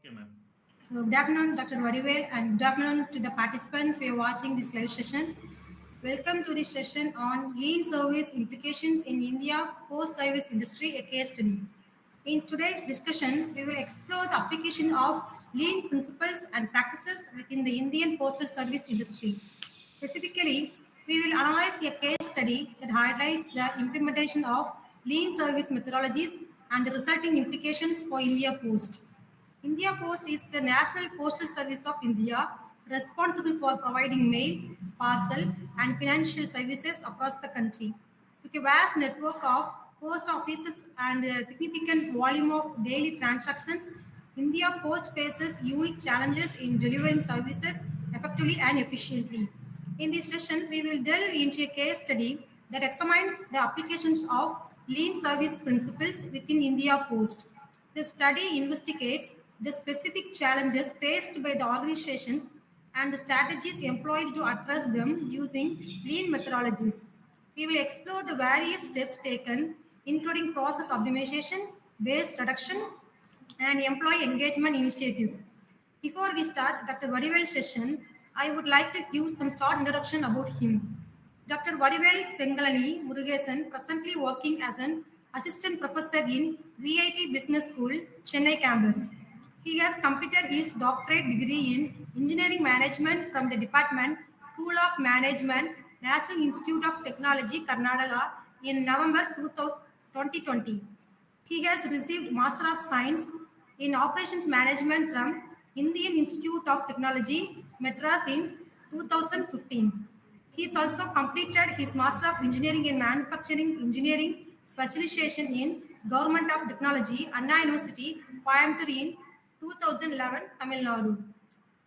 Okay, ma'am. So, good afternoon, Dr. Vadivel, and good afternoon to the participants who are watching this live session. Welcome to this session on lean service implications in India post-service industry, a case study. In today's discussion, we will explore the application of lean principles and practices within the Indian postal service industry. Specifically, we will analyze a case study that highlights the implementation of lean service methodologies and the resulting implications for India Post. India Post is the national postal service of India, responsible for providing mail, parcel, and financial services across the country. With a vast network of post offices and a significant volume of daily transactions, India Post faces unique challenges in delivering services effectively and efficiently. In this session, we will delve into a case study that examines the applications of lean service principles within India Post. The study investigates the specific challenges faced by the organizations and the strategies employed to address them using lean methodologies. We will explore the various steps taken, including process optimization, waste reduction, and employee engagement initiatives. Before we start Dr. Vadivel's session, I would like to give some short introduction about him. Dr. Vadivel Sengalani Murugesan, presently working as an assistant professor in VIT Business School, Chennai campus. He has completed his doctorate degree in engineering management from the department School of Management, National Institute of Technology, Karnataka in November 2020. He has received Master of Science in Operations Management from Indian Institute of Technology, Madras in 2015. He has also completed his Master of Engineering in Manufacturing Engineering specialization in Government of Technology, Anna University, Coimbatore in 2011, Tamil Nadu.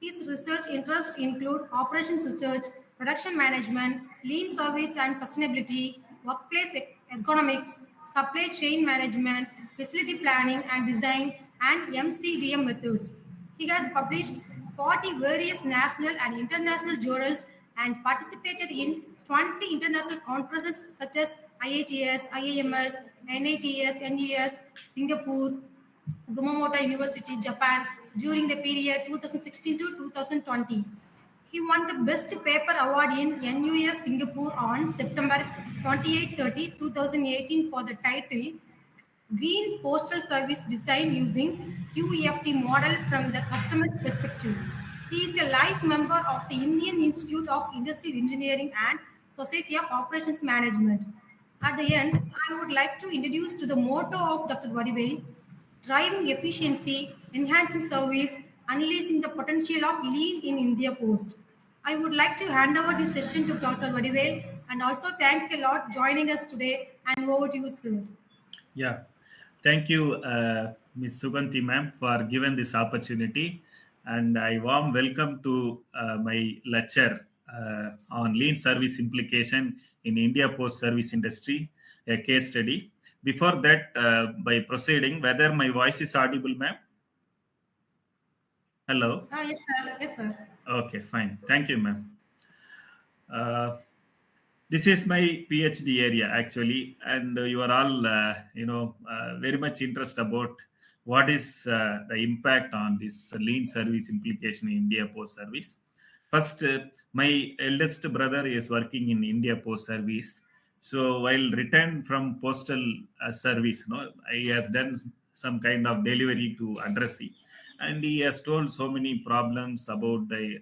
His research interests include operations research, production management, lean service and sustainability, workplace ergonomics, supply chain management, facility planning and design, and MCDM methods. He has published 40 various national and international journals and participated in 20 international conferences such as IATS, IAMS, NITS, NUS, Singapore, Kumamoto University, Japan, during the period 2016 to 2020. He won the Best Paper Award in NUS Singapore on September 28-30, 2018 for the title Green Postal Service Design Using QEFT Model from the Customer's Perspective. He is a life member of the Indian Institute of Industrial Engineering and Society of Operations Management. At the end, I would like to introduce to the motto of Dr. Vadivel, driving efficiency, enhancing service, unleashing the potential of lean in India Post. I would like to hand over this session to Dr. Vadivel and also thanks a lot joining us today and over to you, sir. Yeah. Thank you, Ms. Suganti, ma'am, for giving this opportunity. And I warm welcome to my lecture on lean service implication in India post service industry, a case study. Before that, by proceeding, whether my voice is audible, ma'am? Hello. Yes, sir. Yes, sir. Okay, fine. Thank you, ma'am. Uh, this is my PhD area actually, and you are all, very much interested about what is the impact on this lean service implication in India Post Service. First, my eldest brother is working in India Post Service. So while returned from postal service, he has done some kind of delivery to addressee, and he has told so many problems about the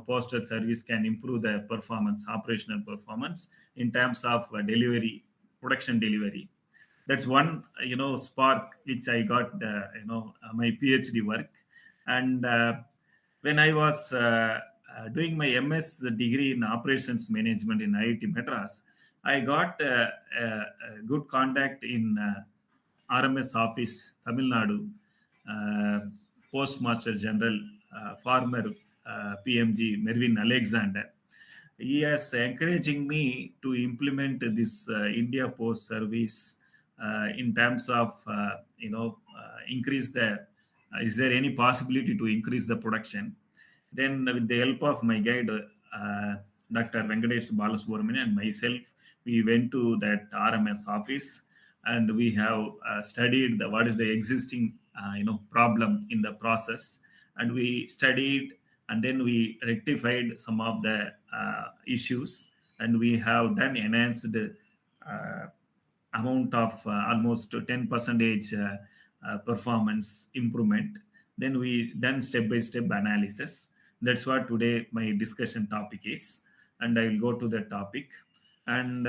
postal service can improve the performance, operational performance in terms of delivery, production delivery. That's one spark which I got my PhD work. And when I was doing my MS degree in operations management in IIT Madras, I got a good contact in RMS office, Tamil Nadu, uh, Postmaster General, former PMG Mervyn Alexander. He is encouraging me to implement this India Post service in terms of increase the. Is there any possibility to increase the production? Then, with the help of my guide, Dr. Venkatesh Balasubramanian and myself, we went to that RMS office and we have studied what is the existing problem in the process, and we studied, and then we rectified some of the issues, and we have done enhanced uh, amount of almost 10 percentage performance improvement. Then we done step by step analysis. That's what today my discussion topic is, and I will go to the topic. And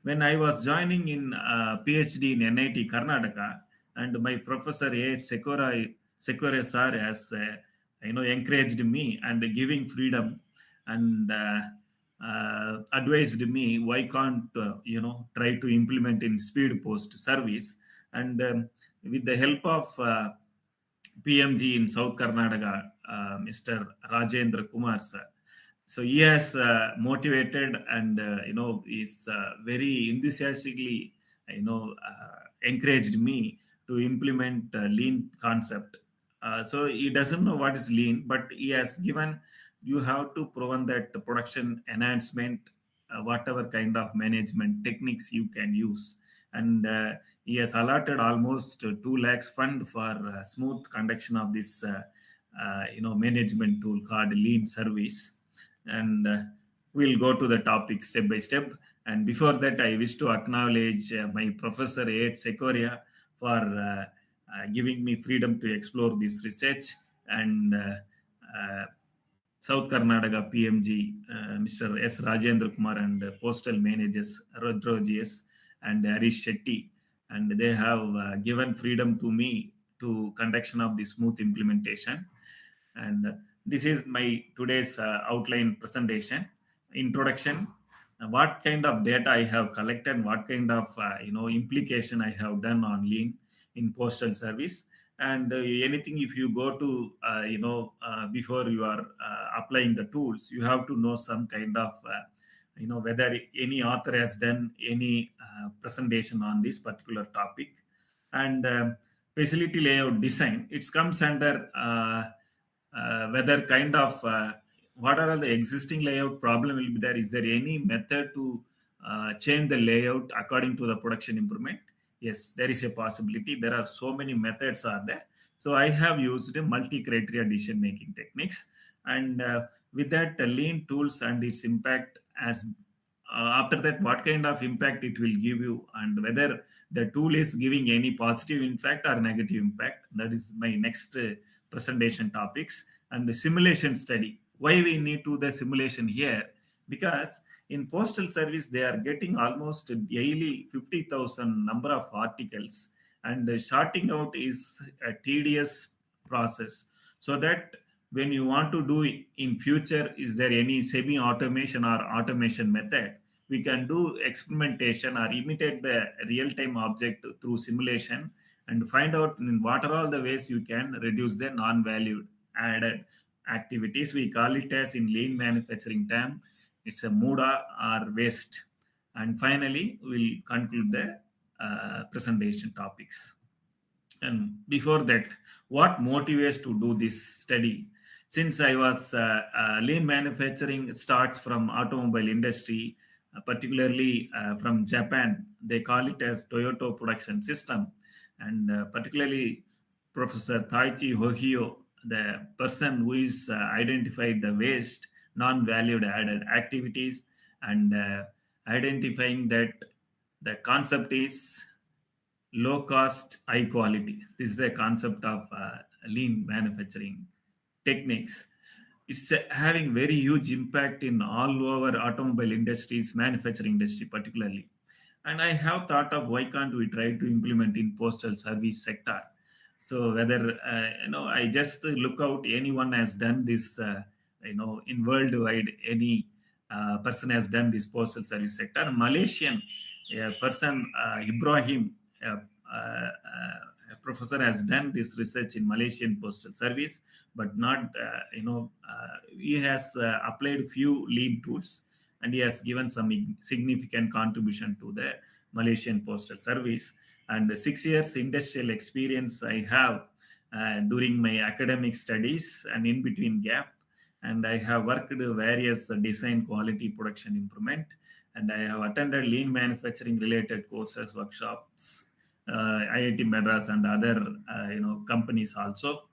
when I was joining in PhD in NIT Karnataka, and my professor A. Sekora sir has encouraged me and giving freedom, and advised me why can't try to implement in speed post service. And with the help of PMG in South Karnataka, Mr. Rajendra Kumar sir. So he has motivated, and is very enthusiastically encouraged me to implement lean concept. So he doesn't know what is lean, but he has given, you have to prevent that the production enhancement, whatever kind of management techniques you can use. And he has allotted almost 2 lakhs fund for smooth conduction of this management tool called lean service. And we'll go to the topic step by step. And before that, I wish to acknowledge my professor A. Secoria for giving me freedom to explore this research, and South Karnataka PMG, Mr. S. Rajendra Kumar, and postal managers Rodrogius and Harish Shetty, and they have given freedom to me to conduction of the smooth implementation. And this is my today's outline presentation. Introduction: what kind of data I have collected, what kind of implication I have done on lean in postal service. And anything, if you go to before you are applying the tools, you have to know some kind of whether any author has done any presentation on this particular topic. And facility layout design, it comes under whether kind of what are the existing layout problem will be there, is there any method to change the layout according to the production improvement. Yes, there is a possibility, there are so many methods are there. So I have used a multi criteria decision making techniques. And with that lean tools and its impact, as after that, what kind of impact it will give you, and whether the tool is giving any positive impact or negative impact. That is my next presentation topics. And the simulation study, why we need to the simulation here, because in postal service they are getting almost daily 50,000 number of articles, and sorting out is a tedious process. So that when you want to do in future, is there any semi automation or automation method, we can do experimentation or imitate the real time object through simulation, and find out in what are all the ways you can reduce the non-valued added activities. We call it as in lean manufacturing term, it's a muda or waste. And finally, we'll conclude the presentation topics. And before that, what motivates to do this study? Since I was lean manufacturing starts from automobile industry, particularly from Japan. They call it as Toyota production system. And particularly Professor Taichi Hohio, the person who is identified the waste, non-valued added activities, and identifying that the concept is low cost, high quality. This is the concept of lean manufacturing techniques. It's having very huge impact in all over automobile industries, manufacturing industry particularly. And I have thought of why can't we try to implement in postal service sector. So whether I just look out, anyone has done this, in worldwide, any person has done this postal service sector. Malaysian person, Ibrahim, a professor, has done this research in Malaysian postal service, but not he has applied few lean tools, and he has given some significant contribution to the Malaysian postal service. And the 6 years industrial experience I have during my academic studies and in between gap. And I have worked various design, quality, production improvement, and I have attended lean manufacturing related courses, workshops, IIT Madras and other companies also,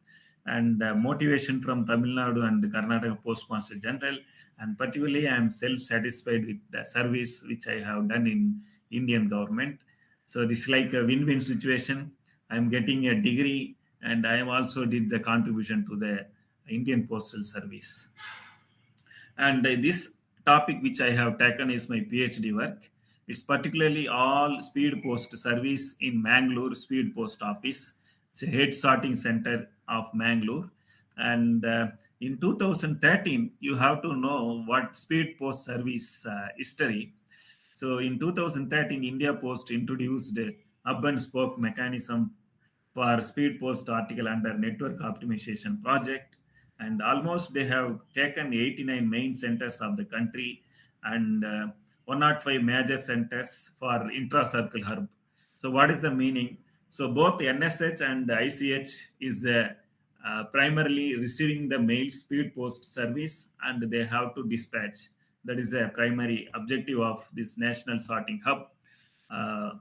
and motivation from Tamil Nadu and Karnataka Postmaster General. And particularly, I am self-satisfied with the service which I have done in Indian government. So this is like a win-win situation. I am getting a degree, and I am also did the contribution to the Indian Postal Service. And this topic which I have taken is my PhD work. It's particularly all speed post service in Mangalore Speed Post Office. It's a head sorting center of Mangalore. And in 2013, you have to know what speed post service history. So in 2013, India Post introduced a hub and spoke mechanism for speed post article under network optimization project, and almost they have taken 89 main centers of the country and 105 major centers for intra-circle hub. So what is the meaning? So both NSH and ICH is primarily receiving the mail speed post service, and they have to dispatch. That is the primary objective of this national sorting hub uh,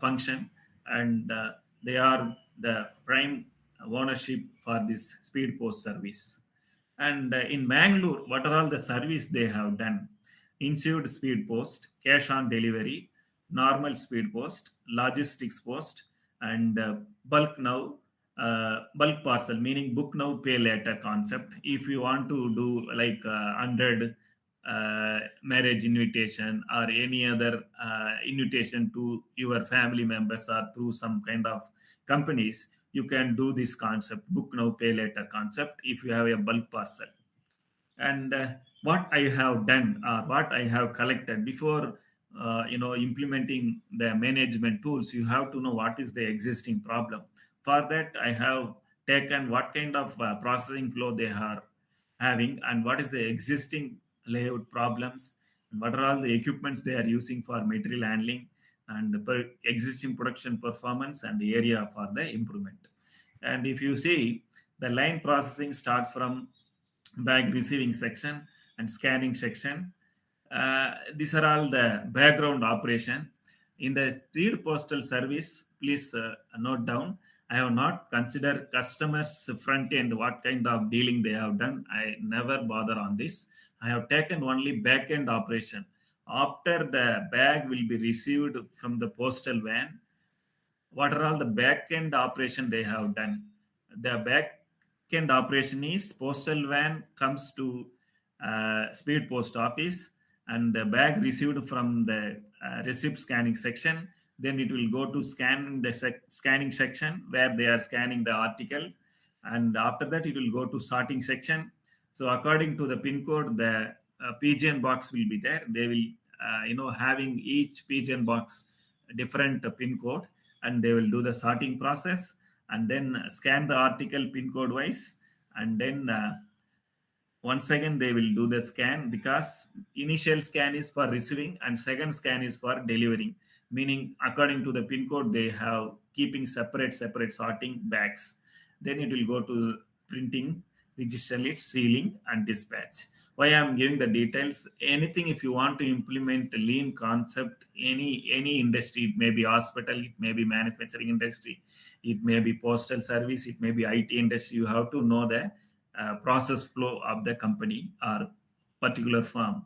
function, and they are the prime ownership for this speed post service. And in Mangalore, what are all the service they have done? Insured speed post, cash on delivery, normal speed post, logistics post, and bulk now, bulk parcel, meaning book now, pay later concept. If you want to do like 100 marriage invitation or any other invitation to your family members or through some kind of companies, you can do this concept, book now, pay later concept, if you have a bulk parcel. And what I have done or what I have collected before implementing the management tools, you have to know what is the existing problem. For that, I have taken what kind of processing flow they are having, and what is the existing layout problems, and what are all the equipments they are using for material handling, and the existing production performance and the area for the improvement. And if you see, the line processing starts from bag receiving section and scanning section. These are all the background operation. In the speed postal service, please note down, I have not considered customers front end, what kind of dealing they have done. I never bother on this. I have taken only back end operation. After the bag will be received from the postal van, what are all the back end operation they have done? The back end operation is postal van comes to speed post office, and the bag received from the receipt scanning section. Then it will go to scanning section where they are scanning the article, and after that it will go to sorting section. So according to the pin code, the PGN box will be there. They will having each PGN box different pin code, and they will do the sorting process and then scan the article pin code wise, and then once again they will do the scan, because initial scan is for receiving and second scan is for delivering, meaning according to the pin code they have keeping separate sorting bags. Then it will go to printing, register it, sealing, and dispatch. Why I'm giving the details? Anything, if you want to implement a lean concept, any industry, it may be hospital, it may be manufacturing industry, it may be postal service, it may be IT industry, you have to know the process flow of the company or particular firm.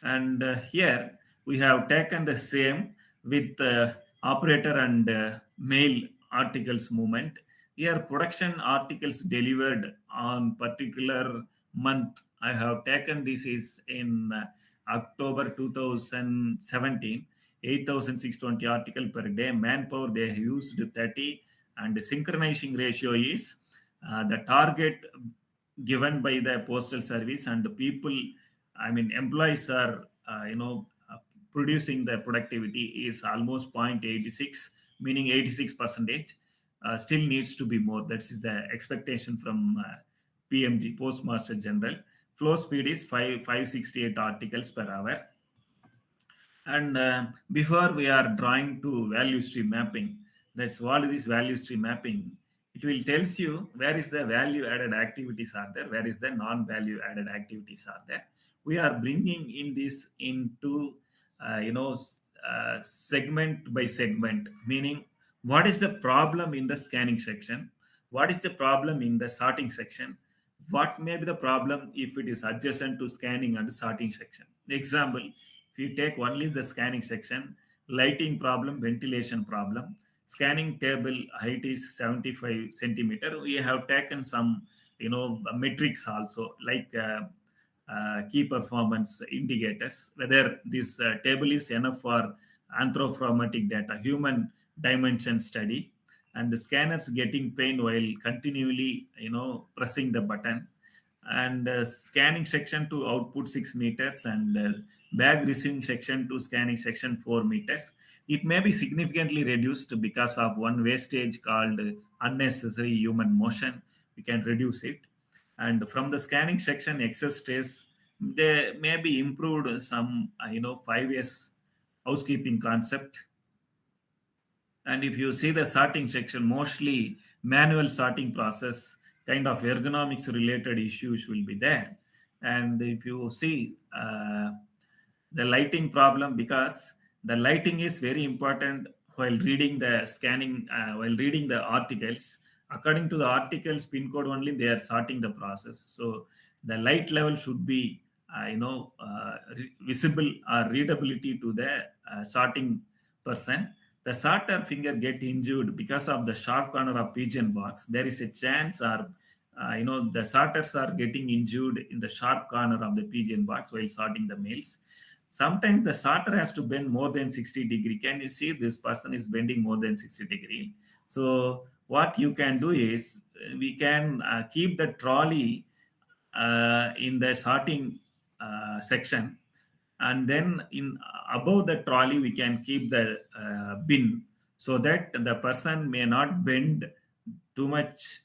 And here we have taken the same with operator and mail articles movement. Here production articles delivered on particular month, I have taken this is in October 2017, 8620 article per day. Manpower they have used 30, and the synchronizing ratio is the target given by the postal service, and the people, I mean employees are producing the productivity is almost 0.86, meaning 86 percentage. Still needs to be more. That is the expectation from PMG, Postmaster General. Flow speed is 568 articles per hour. And before we are drawing to value stream mapping, that's what is this value stream mapping. It will tells you where is the value added activities are there, where is the non-value added activities are there. We are bringing in this into segment by segment, meaning what is the problem in the scanning section, what is the problem in the sorting section, what may be the problem if it is adjacent to scanning and sorting section. Example, if you take only the scanning section, lighting problem, ventilation problem, scanning table height is 75 centimeter, we have taken some metrics also, like key performance indicators, whether this table is enough for anthropometric data, human dimension study, and the scanners getting pain while continually pressing the button, and scanning section to output 6 meters, and bag receiving section to scanning section 4 meters. It may be significantly reduced because of one wastage called unnecessary human motion. We can reduce it. And from the scanning section excess stress, they may be improved some 5 years housekeeping concept. And if you see the sorting section, mostly manual sorting process, kind of ergonomics related issues will be there. And if you see the lighting problem, because the lighting is very important while reading the scanning, while reading the articles. According to the articles pin code only, they are sorting the process. So the light level should be visible or readability to the sorting person. The sorter finger get injured because of the sharp corner of pigeon box. There is a chance, or the sorters are getting injured in the sharp corner of the pigeon box while sorting the mails. Sometimes the sorter has to bend more than 60 degree. Can you see this person is bending more than 60 degree? So what you can do is, we can keep the trolley in the sorting section, and then in above the trolley we can keep the bin, so that the person may not bend too much.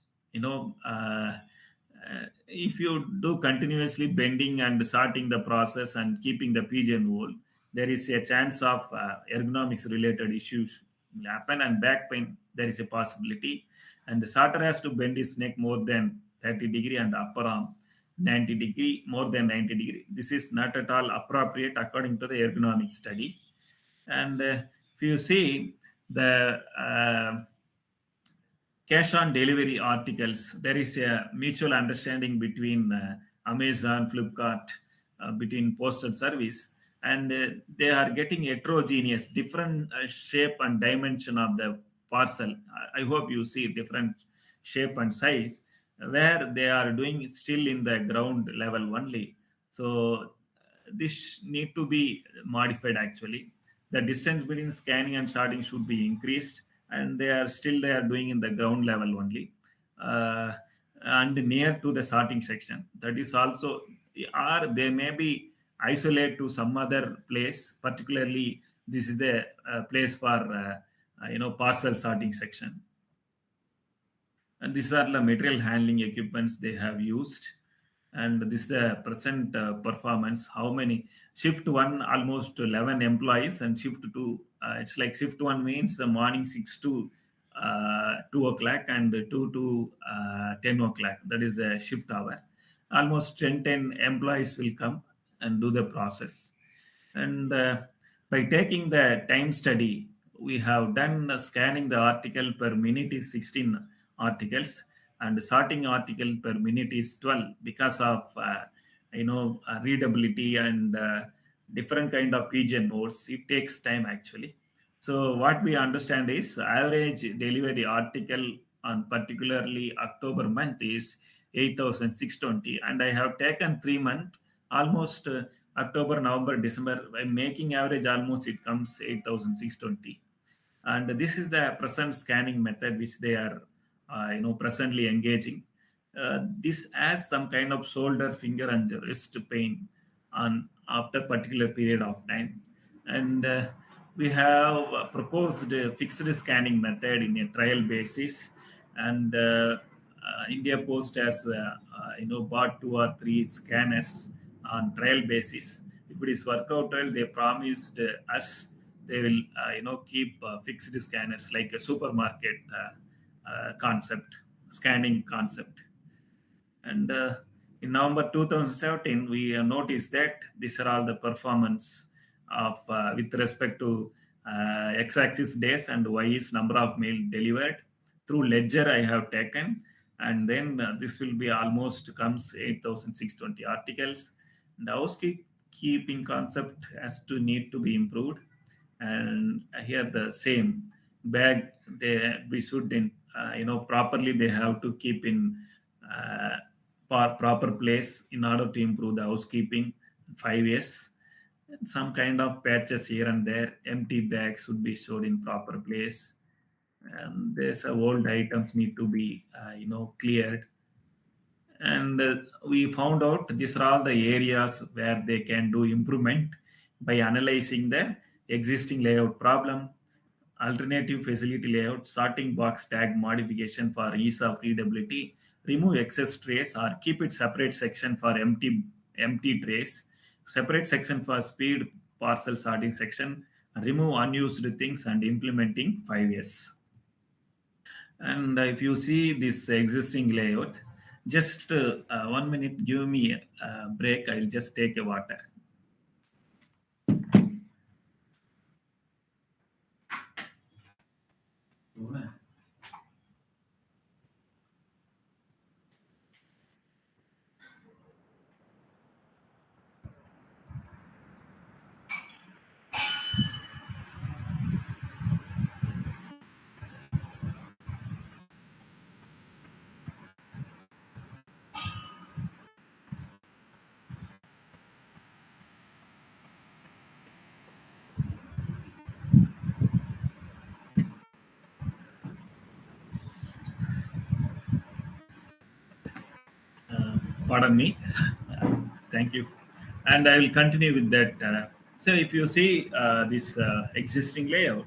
If you do continuously bending and sorting the process and keeping the pigeon hole, there is a chance of ergonomics related issues will happen, and back pain there is a possibility. And the sorter has to bend his neck more than 30 degree, and upper arm 90 degree, more than 90 degree. This is not at all appropriate according to the ergonomic study. And if you see the cash on delivery articles, there is a mutual understanding between Amazon, Flipkart, between postal service, and they are getting heterogeneous, different shape and dimension of the parcel. I hope you see different shape and size, where they are doing still in the ground level only. So this need to be modified actually. The distance between scanning and sorting should be increased, and they are doing in the ground level only, uh, and near to the sorting section. That is also, or they may be isolated to some other place. Particularly, this is the place for parcel sorting section. And these are the material handling equipments they have used. And this is the present performance. How many? Shift one almost 11 employees, and shift two, it's like shift one means the morning 6 to 2 o'clock, and 2 to 10 o'clock. That is a shift hour. Almost 10 employees will come and do the process. And by taking the time study, we have done scanning the article per minute is 16 articles, and sorting article per minute is 12, because of readability and different kind of pigeon notes. It takes time actually. So what we understand is average delivery article on particularly October month is 8,620, and I have taken 3 months, almost October, November, December. By making average, almost it comes 8,620. And this is the present scanning method which they are presently engaging. This has some kind of shoulder, finger, and wrist pain on after particular period of time. And we have proposed a fixed scanning method in a trial basis. And India Post has bought 2 or 3 scanners on trial basis. If it is work out well, they promised us they will keep fixed scanners, like a supermarket concept, scanning concept. And in November 2017, we noticed that these are all the performance of with respect to x-axis days and y is number of mail delivered through ledger I have taken, and then this will be almost comes 8620 articles. And housekeeping concept has to need to be improved, and here the same bag they we should in properly they have to keep in uh, proper place in order to improve the housekeeping 5 years. Some kind of patches here and there, empty bags should be stored in proper place, and there's old items need to be cleared. And we found out these are all the areas where they can do improvement by analyzing the existing layout problem, alternative facility layout, sorting box tag modification for ease of readability, remove excess trays or keep it separate section for empty trays, separate section for speed parcel sorting section, remove unused things and implementing 5 years. And if you see this existing layout, just 1 minute, give me a break. I'll just take a water. Pardon me. Thank you. And I will continue with that. So if you see this existing layout,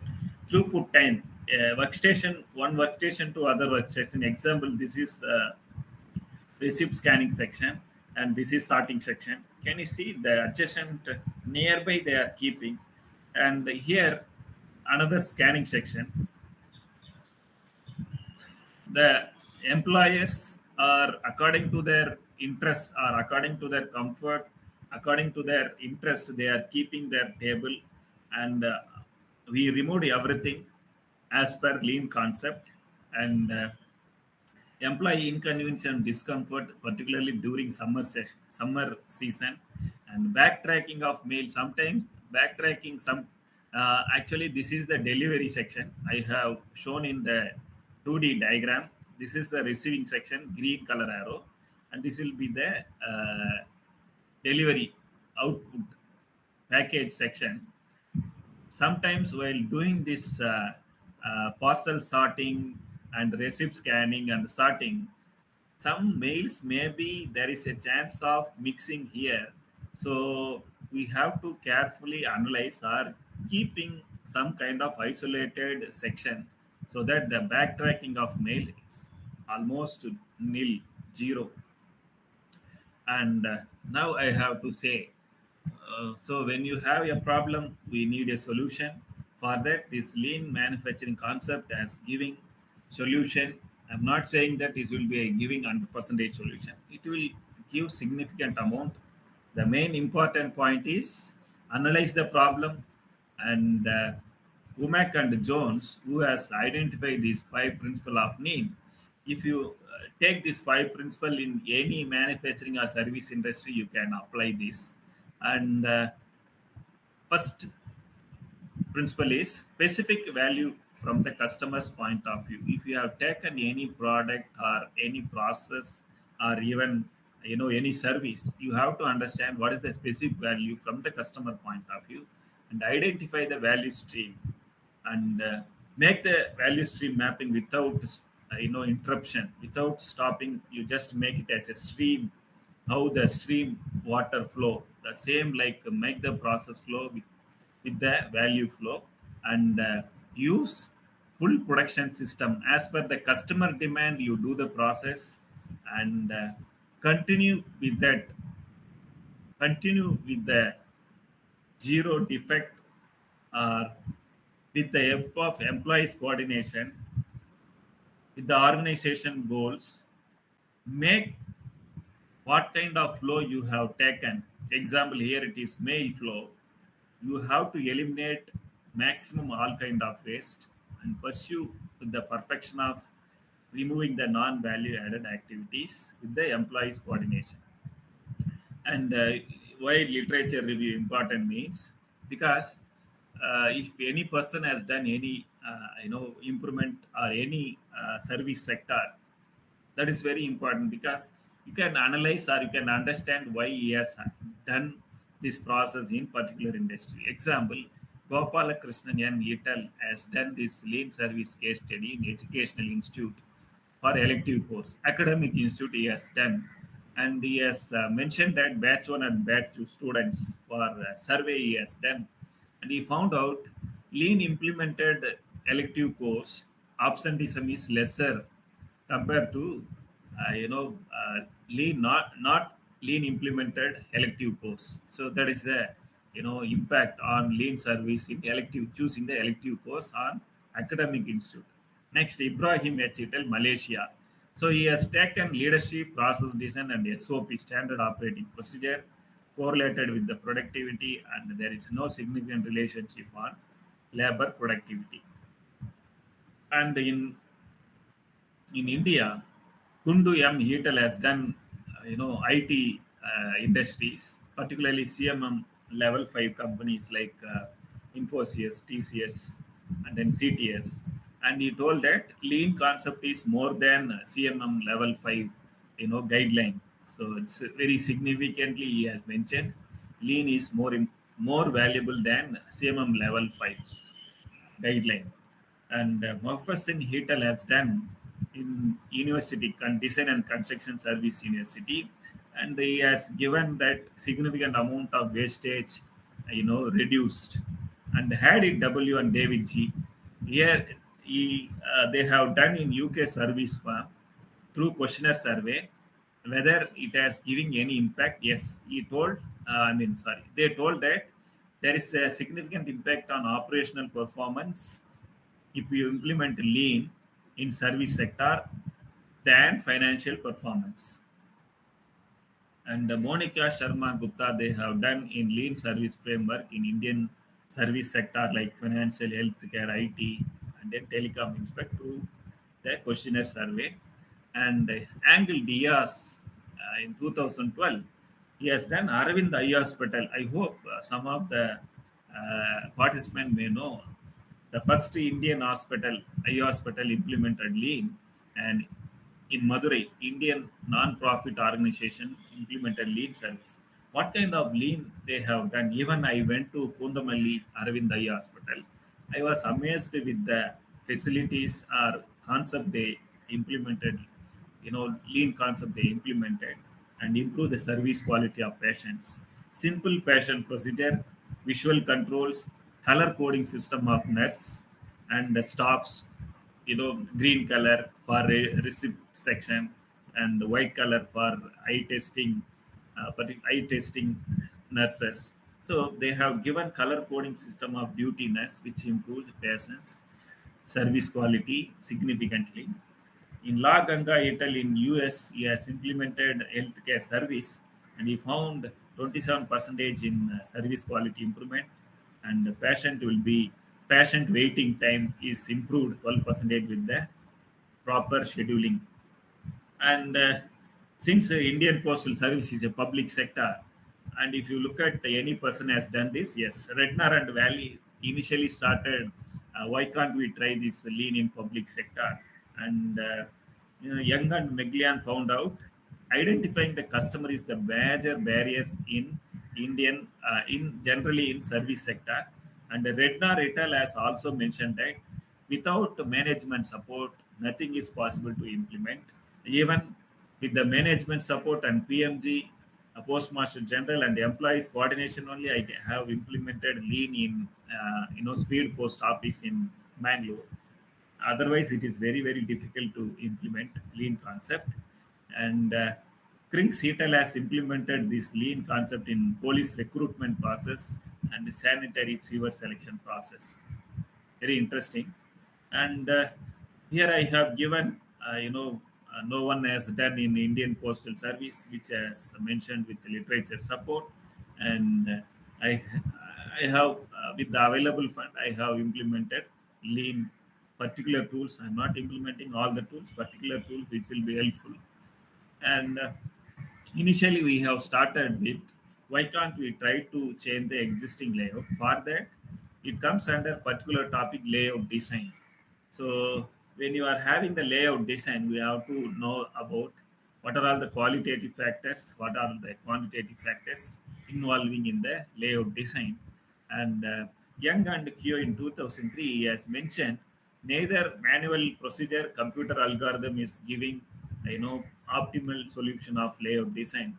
throughput time, workstation, one workstation to other workstation. Example, this is receipt scanning section, and this is sorting section. Can you see the adjacent nearby they are keeping? And here another scanning section. The employees are according to their interest or according to their comfort, according to their interest, they are keeping their table, and we removed everything as per lean concept. And employee inconvenience and discomfort, particularly during summer season, and backtracking of mail. Sometimes backtracking some. Actually, this is the delivery section I have shown in the 2D diagram. This is the receiving section, green color arrow, and this will be the delivery output package section. Sometimes while doing this parcel sorting and receipt scanning and sorting, some mails maybe there is a chance of mixing here, so we have to carefully analyze or keeping some kind of isolated section so that the backtracking of mail is almost nil, zero. And now I have to say, so when you have a problem, we need a solution. For that, this lean manufacturing concept as giving solution. I'm not saying that this will be a giving 100% solution. It will give significant amount. The main important point is analyze the problem, and Womack and Jones, who has identified these five principles of need. If you take these five principles in any manufacturing or service industry, you can apply this. And first principle is specific value from the customer's point of view. If you have taken any product or any process or even any service, you have to understand what is the specific value from the customer point of view, and identify the value stream, and make the value stream mapping without interruption, without stopping. You just make it as a stream, how the stream water flow, the same like make the process flow with the value flow. And use full production system as per the customer demand. You do the process, and continue with that, continue with the zero defect, or with the help of employees coordination with the organization goals. Make what kind of flow you have taken. Example, here it is mail flow. You have to eliminate maximum all kind of waste and pursue with the perfection of removing the non-value added activities with the employees coordination. And why literature review important means because if any person has done any improvement or any service sector, that is very important because you can analyze or you can understand why he has done this process in particular industry. Example, Gopalakrishnan N. Ital has done this lean service case study in Educational Institute for elective course. Academic Institute he has done, and he has mentioned that batch 1 and batch 2 students for survey he has done, and he found out lean implemented elective course absenteeism is lesser compared to lean not lean implemented elective course. So that is the impact on lean service in elective choosing the elective course on academic institute. Next, Ibrahim Echitel, Malaysia. So he has taken leadership, process design, and SOP standard operating procedure correlated with the productivity, and there is no significant relationship on labor productivity. And in India, Kundu M. Heatal has done, IT industries, particularly CMM level 5 companies like Infosys, TCS, and then CTS. And he told that lean concept is more than CMM level 5, guideline. So it's very significantly he has mentioned lean is more valuable than CMM level 5 guideline. And Muffasin Heatal has done in University Design and Construction Service University, and he has given that significant amount of wastage, reduced. And had it W and David G. Here, they have done in UK service firm through questionnaire survey whether it has giving any impact. Yes, he told. They told that there is a significant impact on operational performance if you implement lean in service sector than financial performance. And Monica Sharma Gupta, they have done in lean service framework in Indian service sector like financial, healthcare, IT, and then telecom inspect through the questionnaire survey. And Angle Diaz in 2012, he has done Aravind Eye Hospital. I hope some of the participants may know the first Indian hospital, eye hospital implemented lean, and in Madurai, Indian non-profit organization implemented lean service. What kind of lean they have done? Even I went to Pundamalli Aravind Eye Hospital. I was amazed with the facilities or concept they implemented, lean concept they implemented and improve the service quality of patients. Simple patient procedure, visual controls, color coding system of nurse and the staffs, green color for receipt section and white color for eye testing, but eye testing nurses. So they have given color coding system of duty nurse, which improved patients' service quality significantly. In La Ganga Italy in US, he has implemented healthcare service and he found 27 percentage in service quality improvement, and the patient waiting time is improved 12 percentage with the proper scheduling. And since Indian Postal Service is a public sector, and if you look at any person has done this, yes, Rednar and Valley initially started. Why can't we try this lean in public sector? And Young and Meglian found out identifying the customer is the major barriers in Indian, in generally in service sector. And Rednar Ital has also mentioned that without management support, nothing is possible to implement. Even with the management support and PMG, a Postmaster General and employees coordination only, I have implemented lean in speed post office in Bangalore. Otherwise, it is very difficult to implement lean concept. And Kring Seatel has implemented this lean concept in police recruitment process and sanitary sewer selection process. Very interesting. And here I have given, no one has done in Indian Postal Service, which has mentioned with literature support. And I I have, with the available fund, I have implemented lean particular tools. I'm not implementing all the tools, particular tools which will be helpful. And initially, we have started with why can't we try to change the existing layout? For that, it comes under particular topic layout design. So when you are having the layout design, we have to know about what are all the qualitative factors, what are the quantitative factors involving in the layout design. And Young and Kyo in 2003 has mentioned neither manual procedure computer algorithm is giving optimal solution of layout design,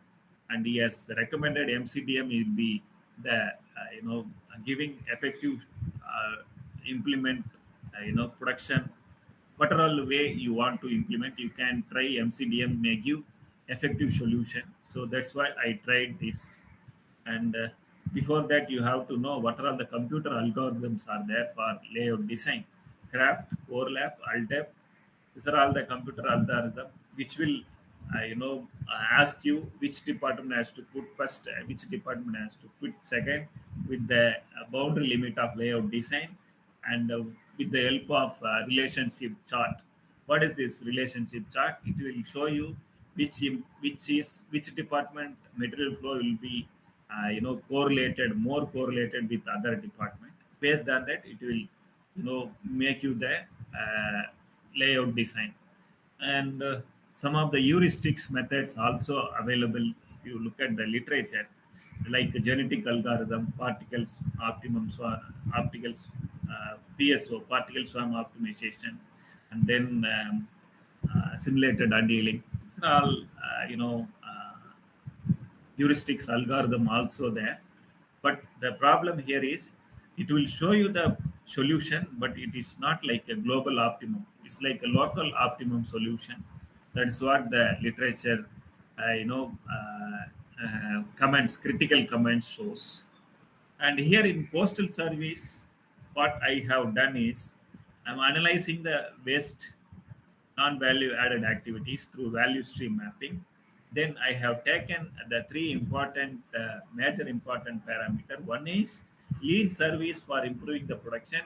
and he has recommended MCDM will be the giving effective implement production. Whatever all way you want to implement, you can try MCDM may give effective solution. So that's why I tried this. And before that, you have to know what are all the computer algorithms are there for layout design. Craft, CoreLab, Altep, these are all the computer algorithm which will ask you which department has to put first, which department has to put second, with the boundary limit of layout design, and with the help of relationship chart. What is this relationship chart? It will show you which department material flow will be correlated, more correlated with other department. Based on that, it will make you the uh, layout design. And some of the heuristics methods also available if you look at the literature, like the genetic algorithm, particles optimum swarm, opticals, PSO, particle swarm optimization, and then simulated annealing. These are all heuristics algorithm also there. But the problem here is it will show you the solution, but it is not like a global optimum. It's like a local optimum solution. That is what the literature comments, critical comments shows. And here in postal service, what I have done is I'm analyzing the waste non-value added activities through value stream mapping. Then I have taken the three important, major important parameter. One is lean service for improving the production,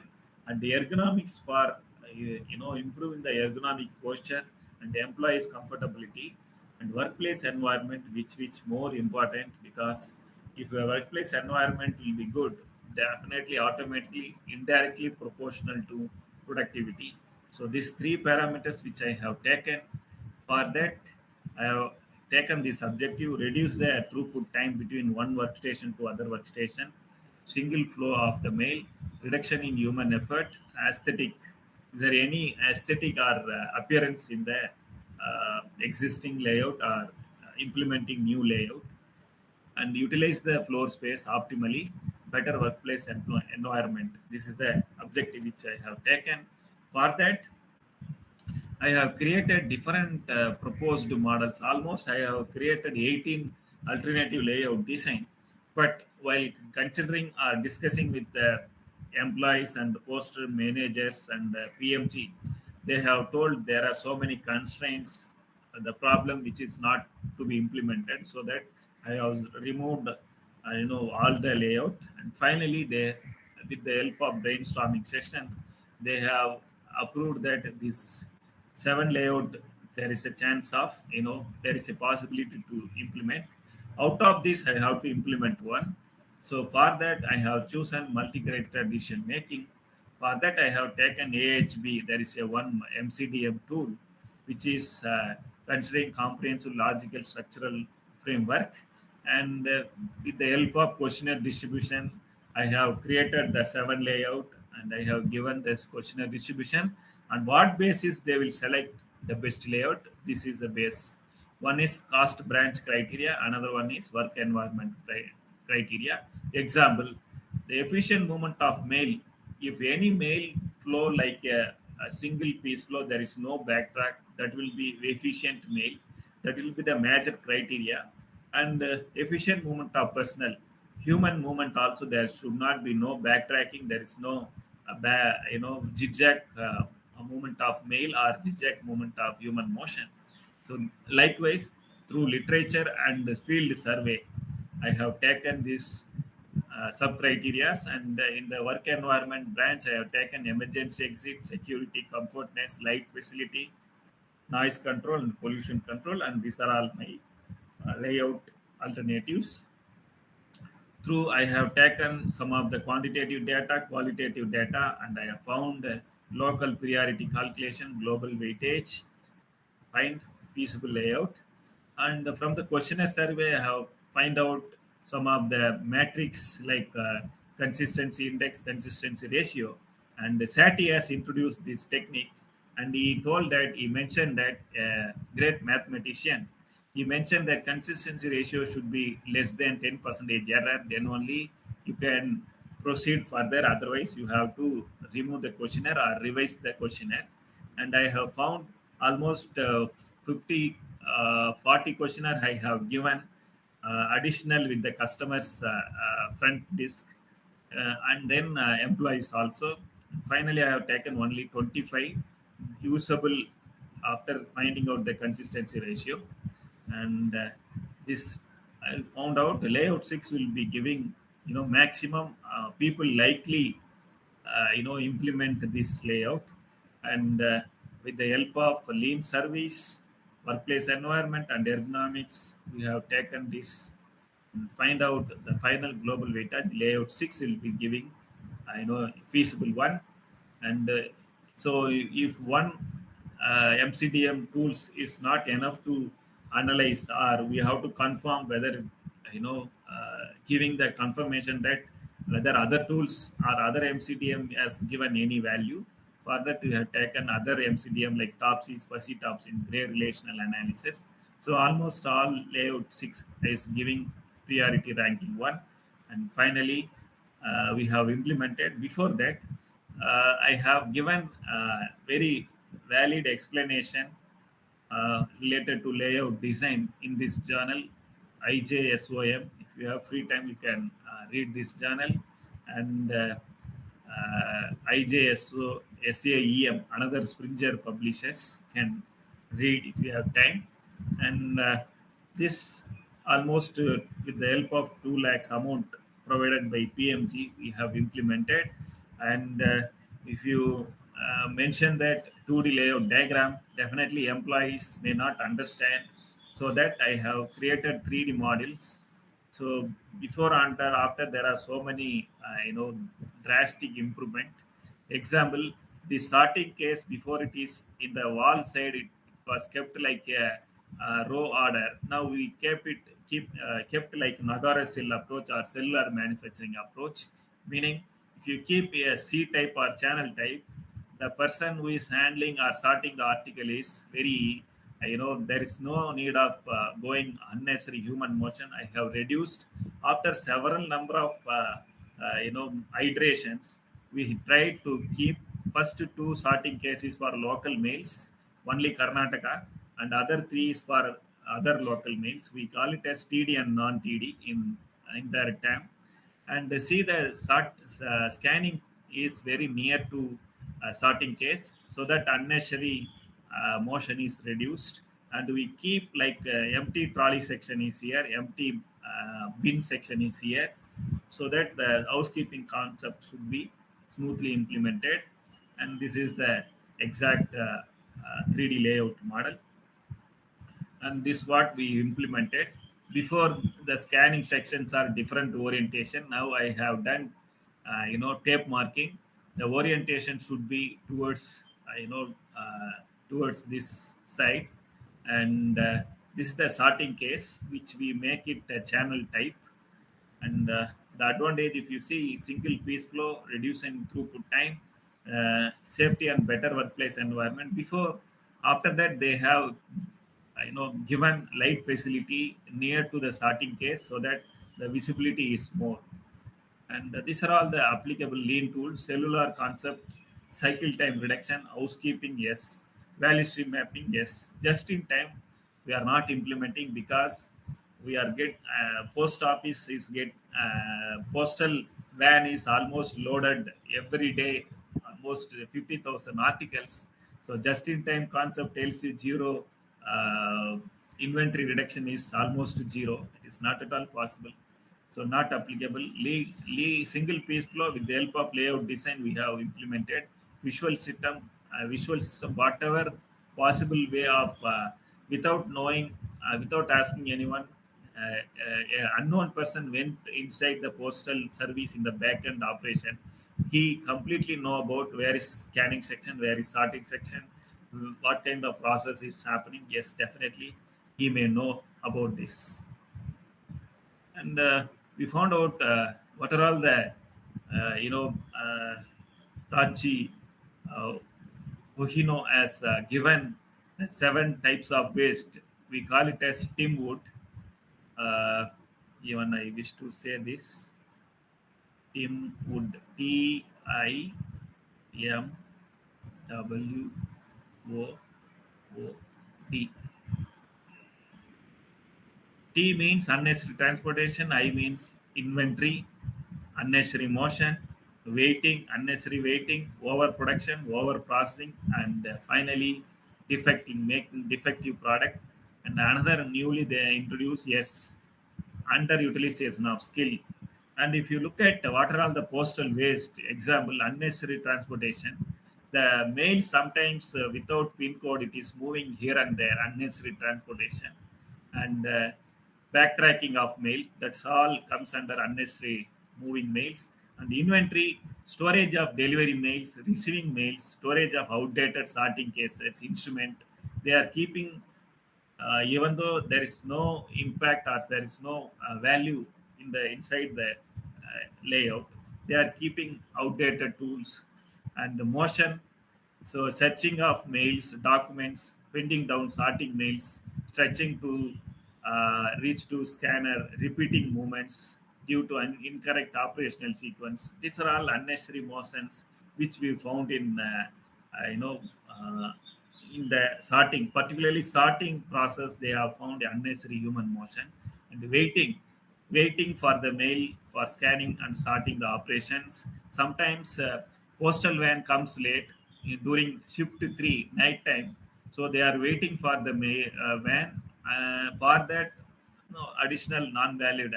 and the ergonomics for improving the ergonomic posture and the employees' comfortability, and workplace environment, which more important, because if your workplace environment will be good, definitely automatically indirectly proportional to productivity. So these three parameters which I have taken, for that I have taken this objective: reduce the throughput time between one workstation to other workstation, single flow of the mail, reduction in human effort, aesthetic. Is there any aesthetic or appearance in the existing layout, or implementing new layout? And utilize the floor space optimally, better workplace environment. This is the objective which I have taken. For that, I have created different proposed models. Almost I have created 18 alternative layout design. But while considering or discussing with the employees and the poster managers and the PMG, they have told there are so many constraints, the problem which is not to be implemented. So that I have removed, all the layout. And finally, they, with the help of brainstorming session, they have approved that this seven layout, there is a chance of, there is a possibility to implement. Out of this, I have to implement one. So for that, I have chosen multi-character decision making. For that, I have taken AHB. There is a one MCDM tool which is considering comprehensive logical structural framework. And with the help of questionnaire distribution, I have created the seven layout, and I have given this questionnaire distribution. On what basis they will select the best layout? This is the base. One is cost branch criteria, another one is work environment criteria. Example, the efficient movement of mail. If any mail flow like a single piece flow, there is no backtrack, that will be efficient mail. That will be the major criteria. And efficient movement of personnel. Human movement also, there should not be no backtracking. There is no zigzag movement of mail or zigzag movement of human motion. So likewise, through literature and the field survey, I have taken this sub criteria. And in the work environment branch, I have taken emergency exit, security, comfortness, light facility, noise control, and pollution control. And these are all my layout alternatives. Through I have taken some of the quantitative data, qualitative data, and I have found local priority calculation, global weightage, find feasible layout. And from the questionnaire survey, I have find out some of the metrics like consistency index, consistency ratio. And Sati has introduced this technique, and he mentioned that great mathematician. He mentioned that consistency ratio should be less than 10 percentage error. Then only you can proceed further. Otherwise, you have to remove the questionnaire or revise the questionnaire. And I have found almost 50, 40 questionnaire I have given additional with the customers front disk, and then employees also. Finally, I have taken only 25 usable after finding out the consistency ratio. And this I found out the layout 6 will be giving maximum people likely implement this layout. And with the help of lean service, workplace environment, and ergonomics, we have taken this and find out the final global weightage. Layout 6 will be giving feasible one. And so if one MCDM tools is not enough to analyze, or we have to confirm whether giving the confirmation that whether other tools or other MCDM has given any value. For that, we have taken other MCDM like Topsys, fuzzy tops in gray relational analysis. So almost all layout 6 is giving priority ranking 1. And finally, we have implemented. Before that, I have given very valid explanation related to layout design in this journal, IJSOM. If you have free time, you can read this journal. And IJSO, SAEM, another Springer publishers, can read if you have time. And this almost with the help of 2 lakhs amount provided by PMG, we have implemented. And if you mention that 2D layout diagram, definitely employees may not understand. So that I have created 3D models. So before and after, there are so many drastic improvement. Example, the sorting case before it is in the wall side, it was kept like a row order. Now we kept like Nagara cell approach or cellular manufacturing approach, meaning if you keep a C type or channel type, the person who is handling or sorting the article is very there is no need of going unnecessary human motion. I have reduced after several number of iterations. We tried to keep first two sorting cases for local mails, only Karnataka, and other three is for other local mails. We call it as TD and non-TD in their term. And see the scanning is very near to sorting case, so that unnecessary motion is reduced. And we keep like empty trolley section is here, empty bin section is here, so that the housekeeping concept should be smoothly implemented. And this is the exact 3D layout model. And this what we implemented. Before, the scanning sections are different orientation. Now I have done tape marking. The orientation should be towards towards this side. And this is the sorting case, which we make it a channel type. And the advantage, if you see, single piece flow, reducing throughput time, safety and better workplace environment. Before, after that, they have given light facility near to the starting case, so that the visibility is more. And these are all the applicable lean tools. Cellular concept, cycle time reduction, housekeeping, yes. Value stream mapping, yes. Just in time, we are not implementing because we are get post office is get postal van is almost loaded every day, almost 50,000 articles. So just in time concept tells you zero inventory reduction is almost zero. It is not at all possible. So not applicable. Single piece flow with the help of layout design we have implemented visual system, whatever possible way of without knowing, without asking anyone. Unknown person went inside the postal service in the back end operation. He completely know about where is scanning section, where is sorting section, what kind of process is happening. Yes, definitely, he may know about this. And we found out what are all the Tachi uh, Ohino has given seven types of waste. We call it as timwood. Uh, Even I wish to say this timwood, Timwod. T means unnecessary transportation. I means inventory, unnecessary motion, waiting, unnecessary waiting, overproduction, over processing, and finally defecting, making defective product. And another newly they introduced, yes, underutilization of skill. And if you look at what are all the postal waste, example, unnecessary transportation, the mail sometimes without pin code, it is moving here and there, unnecessary transportation. And backtracking of mail, that's all comes under unnecessary moving mails. And inventory, storage of delivery mails, receiving mails, storage of outdated sorting cases, instrument, they are keeping even though there is no impact or there is no value in the inside the layout, they are keeping outdated tools. And the motion, so searching of mails, documents, pending down, sorting mails, stretching to reach to scanner, repeating movements due to an incorrect operational sequence. These are all unnecessary motions which we found in uh, you know uh, in the sorting, particularly sorting process. They have found unnecessary human motion. And waiting for the mail for scanning and starting the operations. Sometimes postal van comes late during shift 3 night time, so they are waiting for the van. For that, no additional non-valued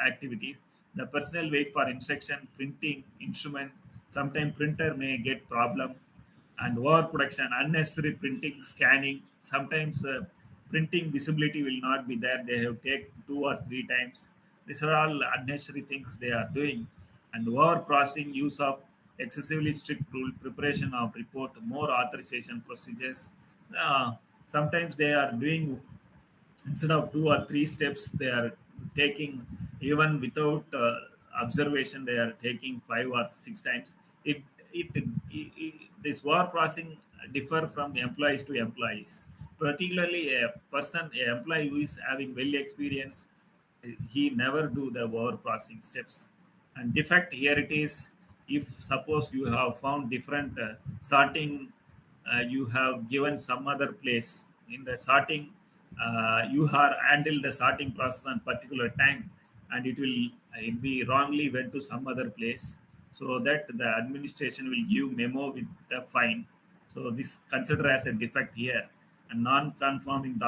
activities. The personnel wait for instruction, printing, instrument. Sometimes printer may get problem, and overproduction, unnecessary printing, scanning. Sometimes printing visibility will not be there. They have take two or three times. These are all unnecessary things they are doing. And over processing, use of excessively strict rule, preparation of report, more authorization procedures. Uh, Sometimes they are doing, instead of two or three steps they are taking, even without observation they are taking five or six times. It, it, it this war processing differ from employees to employees, particularly a employee who is having well experience, he never do the over processing steps. And defect, here it is, if suppose you have found different sorting, you have given some other place in the sorting, you are handle the sorting process on particular time, and it be wrongly went to some other place, so that the administration will give memo with the fine. So this consider as a defect here. And non-conforming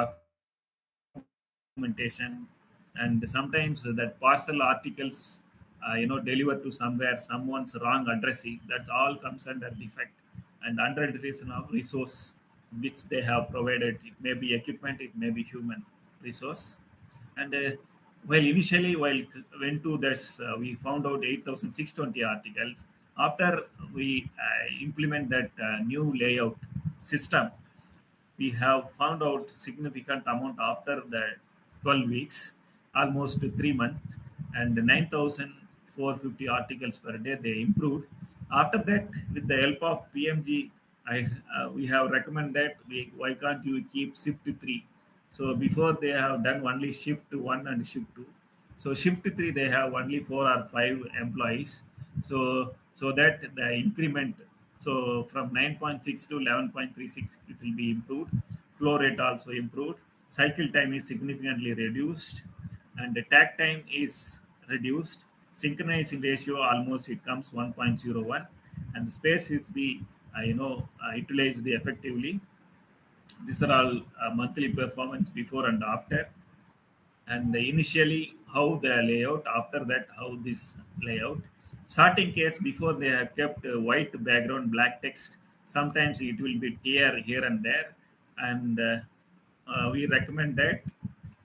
documentation, and sometimes that parcel articles delivered to somewhere someone's wrong addressing, that all comes under defect. And underutilization of resource which they have provided, it may be equipment, it may be human resource. And while went to this, we found out 8620 articles. After we implement that new layout system, we have found out significant amount after the 12 weeks, almost 3 months, and 9,450 articles per day they improved. After that, with the help of PMG, we have recommended that why can't you keep shift 3. So before they have done only shift 1 and shift 2, so shift 3 they have only 4 or 5 employees. So that the increment, so from 9.6 to 11.36, it will be improved. Flow rate also improved. Cycle time is significantly reduced, and the tag time is reduced. Synchronizing ratio almost it comes 1.01, and the space is be utilized effectively. These are all monthly performance before and after. And initially how the layout, after that how this layout. Starting case, before they have kept white background black text, sometimes it will be tear here and there. And we recommend that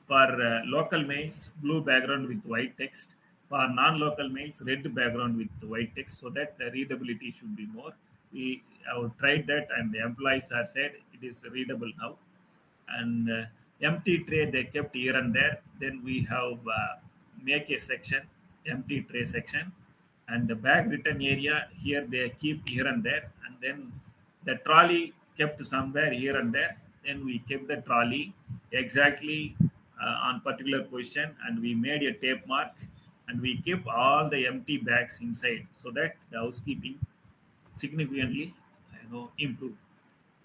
for local mails blue background with white text, for non-local mails red background with white text, so that the readability should be more. We have tried that and the employees are said it is readable now. And empty tray they kept here and there. Then we have make a section, empty tray section, and the bag return area here they keep here and there. And then the trolley kept somewhere here and there. Then we kept the trolley exactly on particular position, and we made a tape mark, and we keep all the empty bags inside, so that the housekeeping significantly improved.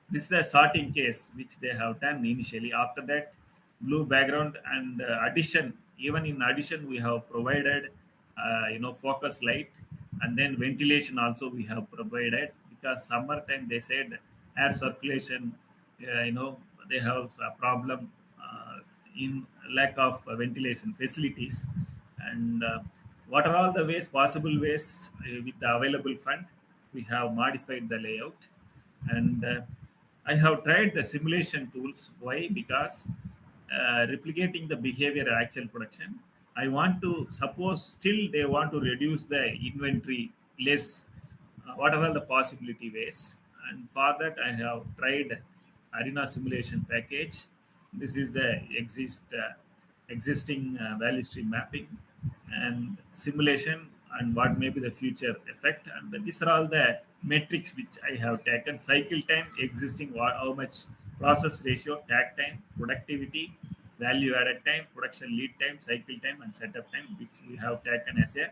This is the sorting case which they have done initially. After that, blue background and addition. Even in addition, we have provided focus light, and then ventilation also we have provided, because summertime they said air circulation. They have a problem in lack of ventilation facilities. And what are all the ways, possible ways, with the available fund, we have modified the layout. And I have tried the simulation tools. Why? Because replicating the behavior actual production, I want to suppose still they want to reduce the inventory less. What are all the possibility ways? And for that, I have tried Arena simulation package. This is the existing value stream mapping and simulation, and what may be the future effect. And these are all the metrics which I have taken: cycle time, existing, how much process ratio, tag time, productivity, value added time, production lead time, cycle time, and setup time, which we have taken as a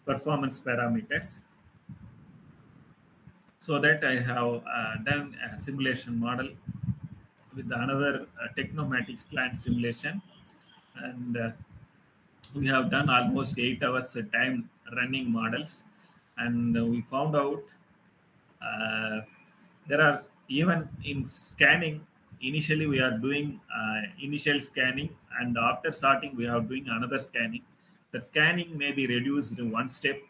performance parameters. So that I have done a simulation model with another technomatics plant simulation. And we have done almost 8 hours time running models. And we found out uh, there are, even in scanning, initially we are doing initial scanning, and after sorting we are doing another scanning. That scanning may be reduced in one step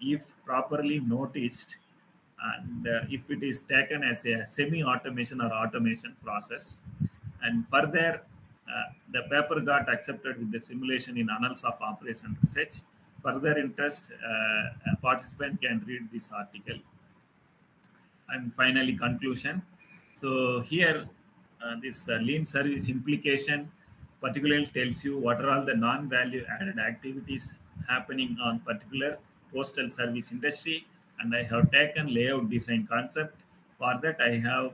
if properly noticed, and if it is taken as a semi automation or automation process. And further, the paper got accepted with the simulation in Annals of Operation Research. Further interest, a participant can read this article. And finally, conclusion. So here, this lean service implication particularly tells you what are all the non-value added activities happening on particular postal service industry. And I have taken layout design concept. For that, I have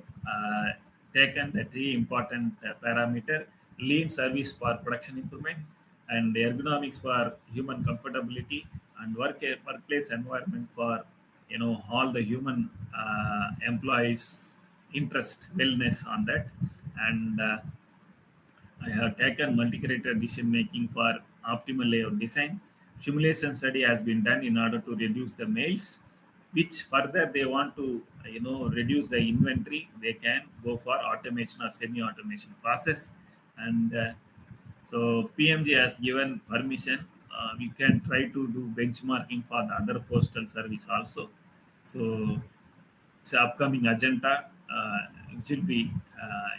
taken the three important parameter: lean service for production improvement, and ergonomics for human comfortability, and workplace environment for all the human employees interest wellness on that. And I have taken multi-criteria decision making for optimal layout design. Simulation study has been done in order to reduce the mails, which further they want to reduce the inventory. They can go for automation or semi-automation process. And so PMG has given permission. We can try to do benchmarking for the other postal service also. So it's a upcoming agenda. It will be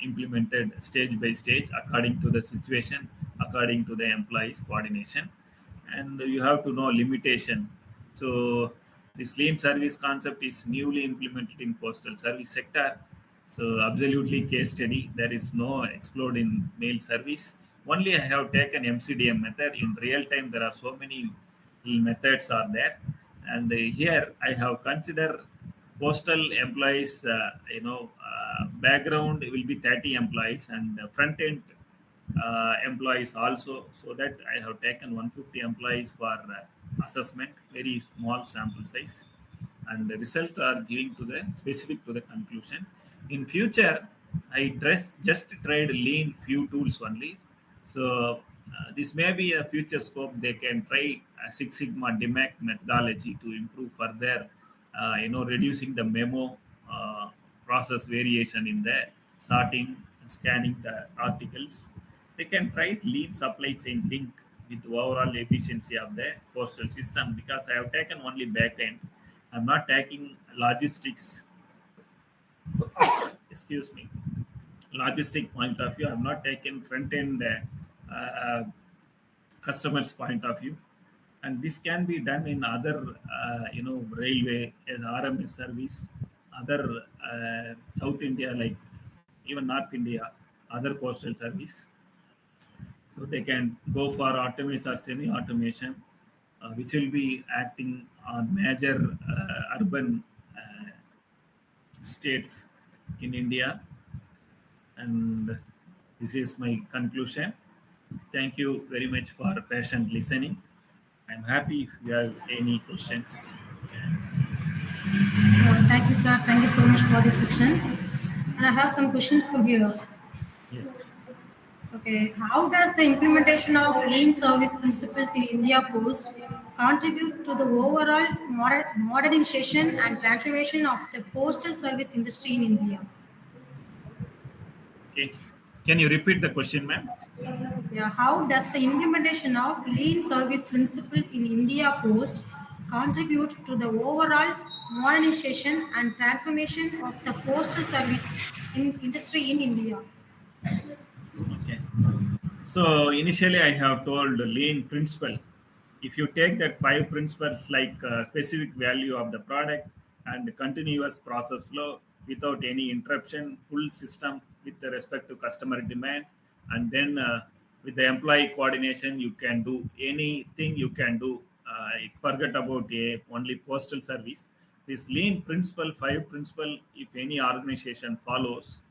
implemented stage by stage according to the situation, according to the employees coordination. And you have to know limitation. So this lean service concept is newly implemented in postal service sector. So absolutely case study. There is no explode in mail service. Only I have taken MCDM method. In real time, there are so many methods are there. And here I have considered postal employees. Background will be 30 employees, and front end employees also. So that I have taken 150 employees for assessment, very small sample size, and the results are giving to the specific to the conclusion. In future, just tried lean few tools only. So this may be a future scope. They can try a Six Sigma DMAC methodology to improve further, reducing the memo process variation in the sorting and scanning the articles. They can try lean supply chain link with overall efficiency of the postal system because I have taken only back end. I'm not taking logistics, excuse me, logistic point of view. I'm not taking front end customers point of view, and this can be done in other railway as RMS service, other South India, like even North India, other postal service. So they can go for automation or semi automation, which will be acting on major urban states in India. And this is my conclusion. Thank you very much for patient listening. I'm happy if you have any questions. Thank you, sir. Thank you so much for this section. And I have some questions for you. Yes. Okay, how does the implementation of lean service principles in India Post contribute to the overall modernization and transformation of the postal service industry in India? Okay. Can you repeat the question, ma'am? Yeah, how does the implementation of lean service principles in India Post contribute to the overall modernization and transformation of the postal service industry in India? Okay. So initially, I have told the lean principle. If you take that five principles like specific value of the product and continuous process flow without any interruption, full system with the respect to customer demand, and then with the employee coordination, you can do anything you can do. Forget about only postal service. This lean principle, five principle, if any organization follows,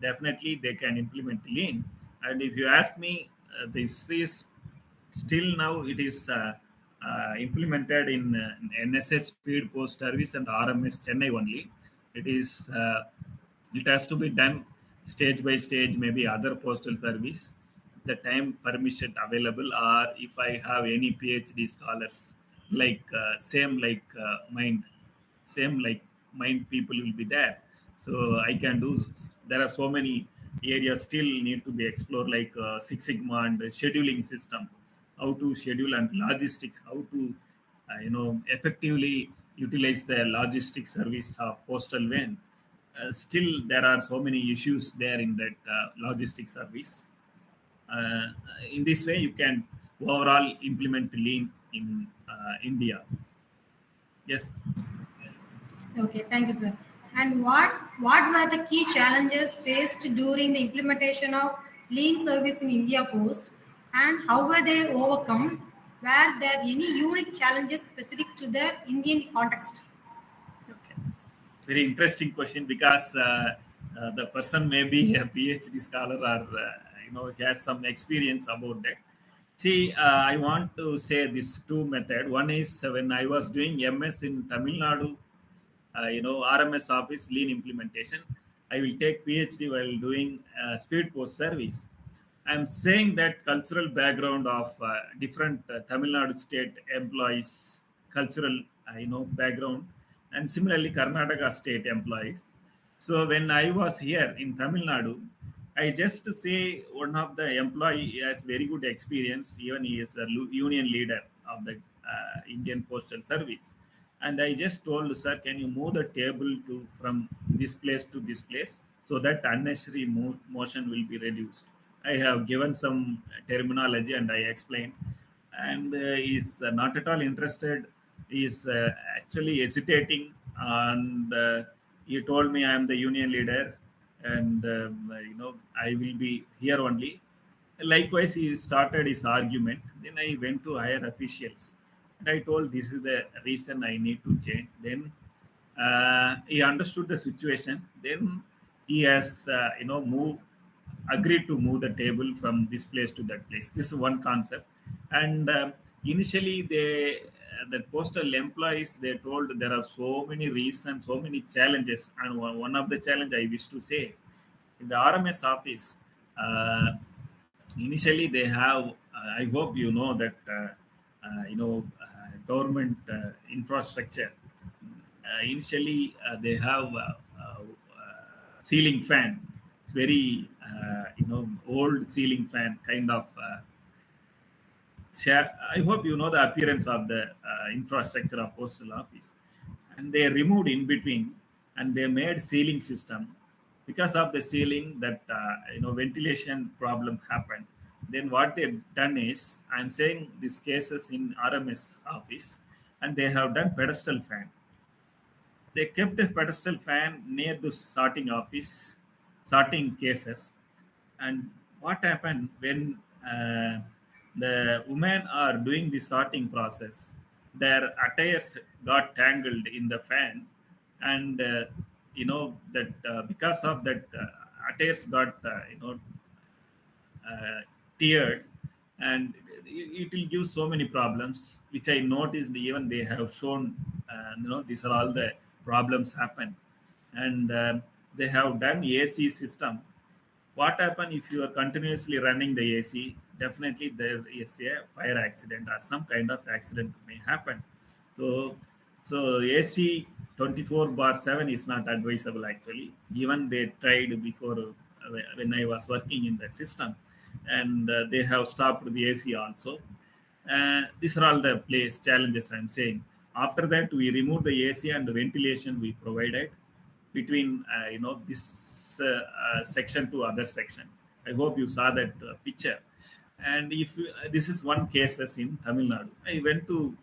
definitely they can implement lean. And if you ask me, this is still now it is implemented in NSS speed post service and RMS Chennai only. It is it has to be done stage by stage, maybe other postal service, the time permission available, or if I have any PhD scholars like same like mind, same like mind people will be there. So I can do, there are so many areas still need to be explored, like Six Sigma and scheduling system, how to schedule, and logistics, how to effectively utilize the logistic service of postal van. Still there are so many issues there in that logistic service. uh, in this way you can overall implement lean in India. Yes. Okay, thank you, sir. And what were the key challenges faced during the implementation of lean service in India Post, and how were they overcome? Were there any unique challenges specific to the Indian context? Okay. Very interesting question because the person may be a PhD scholar or he has some experience about that. See, I want to say this two method. One is when I was doing MS in Tamil Nadu, RMS office lean implementation. I will take PhD while doing speed post service. I'm saying that cultural background of different Tamil Nadu state employees, cultural background, and similarly Karnataka state employees. So when I was here in Tamil Nadu, I just say one of the employee has very good experience. Even he is a union leader of the Indian Postal Service, and I just told, sir, can you move the table to from this place to this place so that unnecessary motion will be reduced. I have given some terminology and I explained, and he's not at all interested. He's actually hesitating, and he told me I am the union leader, and I will be here only. Likewise, he started his argument. Then I went to higher officials and I told this is the reason I need to change. Then he understood the situation. Then he has, moved, agreed to move the table from this place to that place. This is one concept. And initially, the postal employees, they told there are so many reasons, so many challenges. And one of the challenge I wish to say in the RMS office. Initially they have, I hope you know that government infrastructure, initially they have ceiling fan. It's very old ceiling fan kind of I hope you know the appearance of the infrastructure of postal office, and they removed in between, and they made ceiling system. Because of the ceiling, that ventilation problem happened. Then what they've done is, I'm saying these cases in RMS office, and they have done pedestal fan. They kept the pedestal fan near the sorting office, sorting cases. And what happened when the women are doing the sorting process? Their attires got tangled in the fan, and that because of that, attires got uh, tiered, and it will give so many problems, which I noticed. Even they have shown, these are all the problems happen. And they have done AC system. What happen if you are continuously running the AC? Definitely there is a fire accident or some kind of accident may happen. So, so AC 24/7 is not advisable actually. Even they tried before, when I was working in that system, and they have stopped the AC also. These are all the place challenges I'm saying. After that, we removed the AC and the ventilation we provided between this section to other section. I hope you saw that picture. And if this is one cases in Tamil Nadu, I went to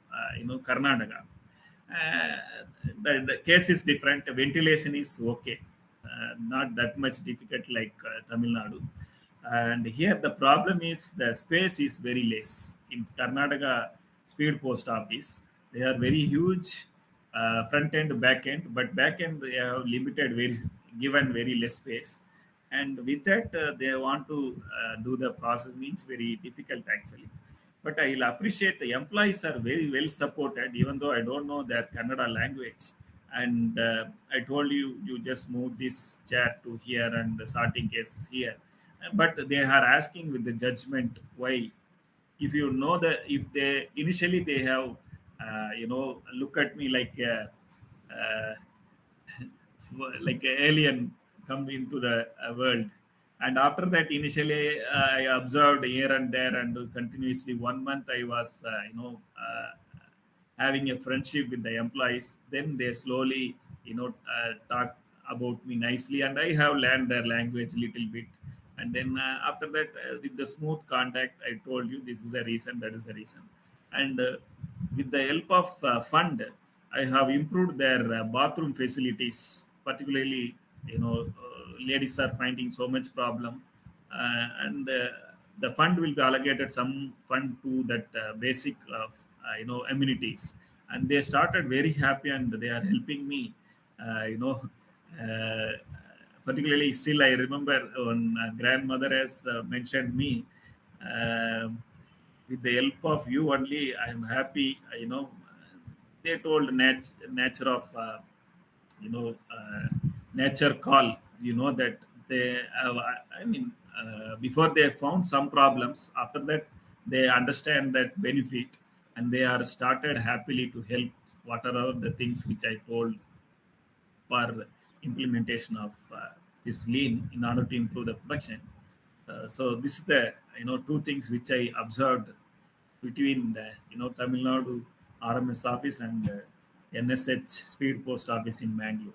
Karnataka. Uh, the case is different. Ventilation is okay, not that much difficult like Tamil Nadu. And here the problem is the space is very less. In Karnataka speed post office, they are very huge, front end, back end, but back end they have limited, very given very less space. And with that, they want to do the process means very difficult actually. But I'll appreciate the employees are very well supported, even though I don't know their Kannada language. And I told you, you just move this chair to here and the sorting cases here. But they are asking with the judgment why. If you know the, if they initially they have, look at me uh, like an alien come into the world. And after that, initially I observed here and there, and continuously 1 month I was having a friendship with the employees. Then they slowly talk about me nicely, and I have learned their language little bit. And then after that, with the smooth contact, I told you this is the reason, that is the reason. And with the help of fund, I have improved their bathroom facilities. Particularly, ladies are finding so much problem, and the fund will be allocated some fund to that basic amenities. And they started very happy, and they are helping me, uh, you know uh, particularly still I remember when grandmother has mentioned me, um with the help of you only I am happy. They told nature of you know uh, nature call, that they have, I mean, before they found some problems, after that they understand that benefit, and they are started happily to help whatever the things which I told for implementation of this lean in order to improve the production. So this is the two things which I observed between the Tamil Nadu RMS office and NSH Speed Post Office in Mangalore.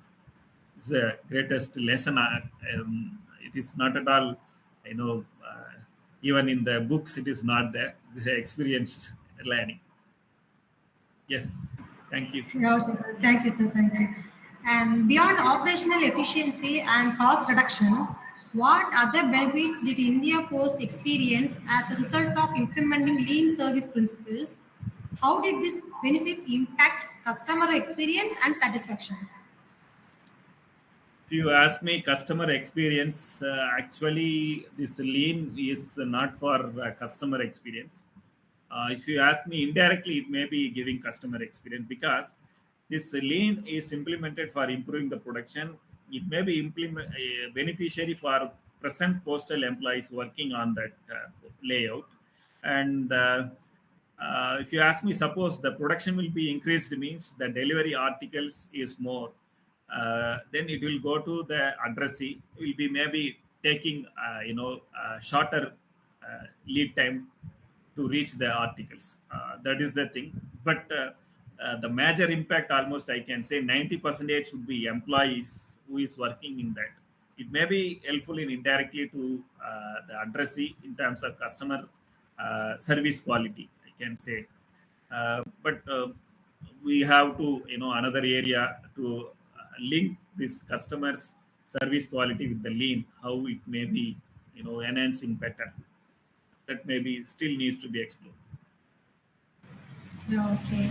It's the greatest lesson. It is not at all, you know, uh, even in the books it is not there. This is experienced learning. Yes, thank you. Yeah, okay, sir. Thank you, sir. Thank you. And beyond operational efficiency and cost reduction, what other benefits did India Post experience as a result of implementing lean service principles? How did these benefits impact customer experience and satisfaction? If you ask me customer experience, actually this lean is not for customer experience. If you ask me indirectly, it may be giving customer experience, because this lean is implemented for improving the production. It may be beneficiary for present postal employees working on that layout. And if you ask me, suppose the production will be increased, means the delivery articles is more. Then it will go to the addressee. Will be maybe taking shorter lead time, to reach the articles. That is the thing. But the major impact, almost I can say 90 percentage should be employees who is working in that. It may be helpful in indirectly to the addressee in terms of customer service quality, I can say. But we have to, another area to link this customers service quality with the lean, how it may be, enhancing better. That maybe still needs to be explored. Okay.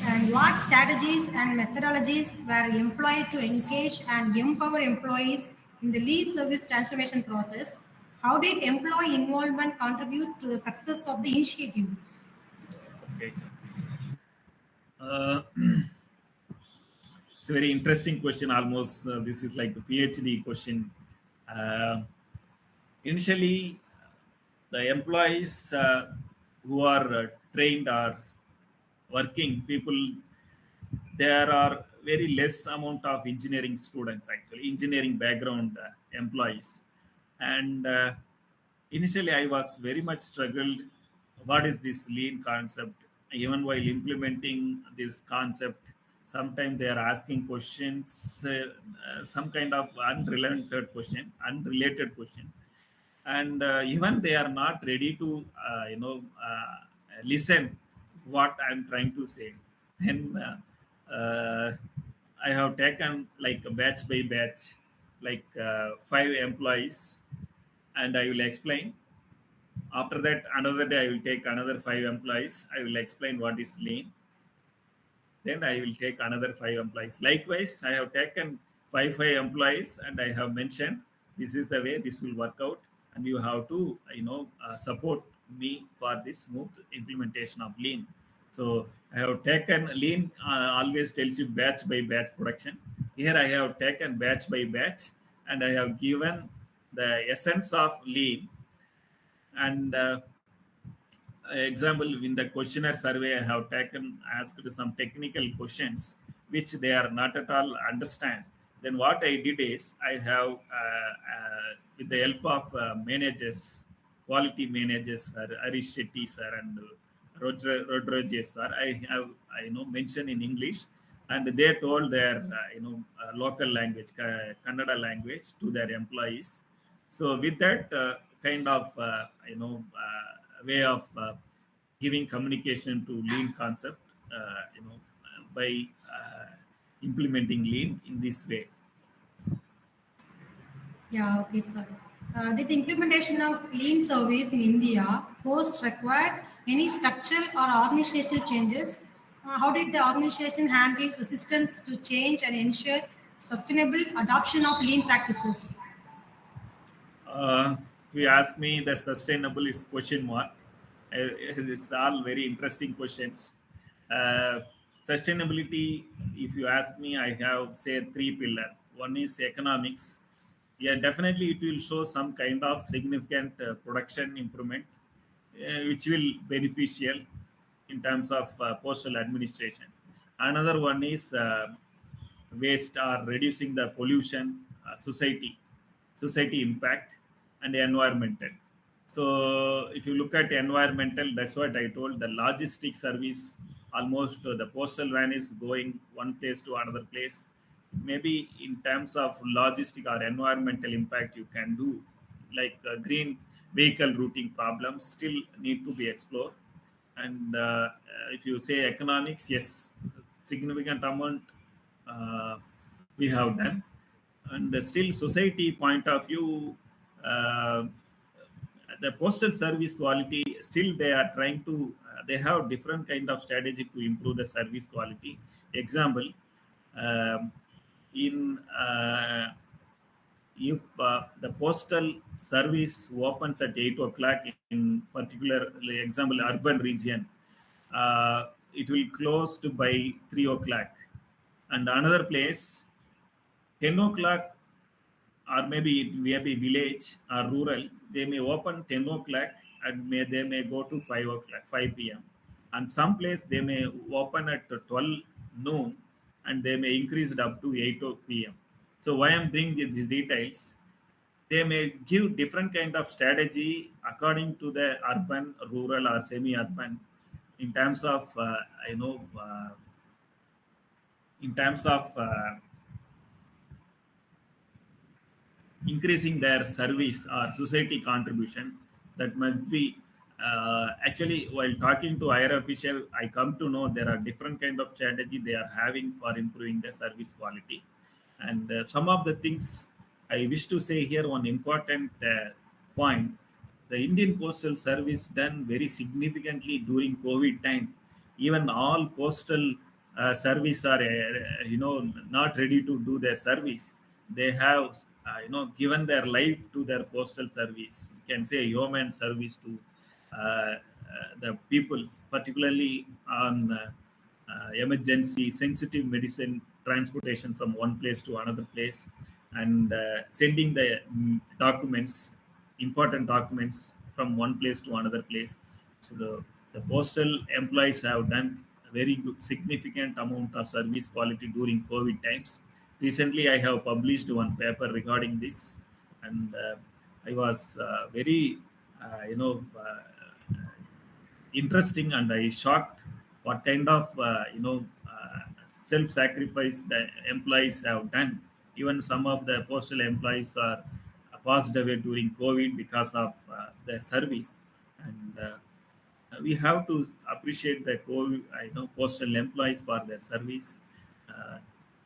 And what strategies and methodologies were employed to engage and empower employees in the lead service transformation process? How did employee involvement contribute to the success of the initiative? Okay. It's a very interesting question. Almost this is like a PhD question. Uh, Initially, the employees who are trained or working people, there are very less amount of engineering students, actually engineering background employees. And initially I was very much struggled, what is this lean concept. Even while implementing this concept, sometimes they are asking questions, some kind of unrelated question, and even they are not ready to listen what I'm trying to say. Then I have taken like a batch by batch, like 5 employees, and I will explain. After that, another day I will take another 5 employees, I will explain what is lean. Then I will take another 5 employees. Likewise, I have taken five employees, and I have mentioned this is the way this will work out, and you have to support me for this smooth implementation of lean. So I have taken lean. Always tells you batch by batch production. Here I have taken batch by batch, and I have given the essence of lean. And example, in the questionnaire survey I have taken asked some technical questions which they are not at all understand. Then what I did is I have with the help of managers, quality managers, Arish Shetty sir and Rodriguez sir, I have mentioned in English, and they told their local language, Kannada language, to their employees. So with that kind of way of giving communication to lean concept, by implementing lean in this way. Yeah, okay, sir. Did the implementation of lean service in India post require any structural or organizational changes? How did the organization handle resistance to change and ensure sustainable adoption of lean practices? If you ask me, the sustainable is question mark. It's all very interesting questions. Uh, Sustainability, if you ask me, I have say 3 pillar. One is economics. Yeah, definitely it will show some kind of significant production improvement, which will beneficial in terms of postal administration. Another one is waste or reducing the pollution, society impact, and environmental. So if you look at environmental, that's what I told. The logistic service, almost the postal van is going one place to another place. Maybe in terms of logistic or environmental impact, you can do like green vehicle routing problems still need to be explored. And if you say economics, yes, significant amount uh, we have done. And still society point of view, uh, the postal service quality, still they are trying to they have different kind of strategy to improve the service quality. Example, um, in if the postal service opens at 8 o'clock in particular, like example urban region, it will close to by 3 o'clock. And another place 10 o'clock, or maybe it may be village or rural, they may open 10 o'clock, and they may go to 5 o'clock, 5 p.m. And some place they may open at 12 noon, and they may increase it up to 8 p.m. So why I'm bringing these details? they may give different kind of strategy according to the urban, rural, or semi-urban in terms of you know in terms of increasing their service or society contribution. That must be actually, while talking to higher official, I come to know there are different kind of strategy they are having for improving the service quality. And some of the things I wish to say here, one important point: the Indian postal service done very significantly during COVID time. Even all postal service are not ready to do their service. They have given their life to their postal service. You can say human service to the people, particularly on emergency sensitive medicine transportation from one place to another place, and sending the documents, important documents from one place to another place. So the postal employees have done a very good, significant amount of service quality during COVID times. Recently, I have published one paper regarding this, and I was very, you know, interesting, and I shocked what kind of self-sacrifice the employees have done. Even some of the postal employees are passed away during COVID because of their service, and we have to appreciate the COVID, postal employees for their service, uh,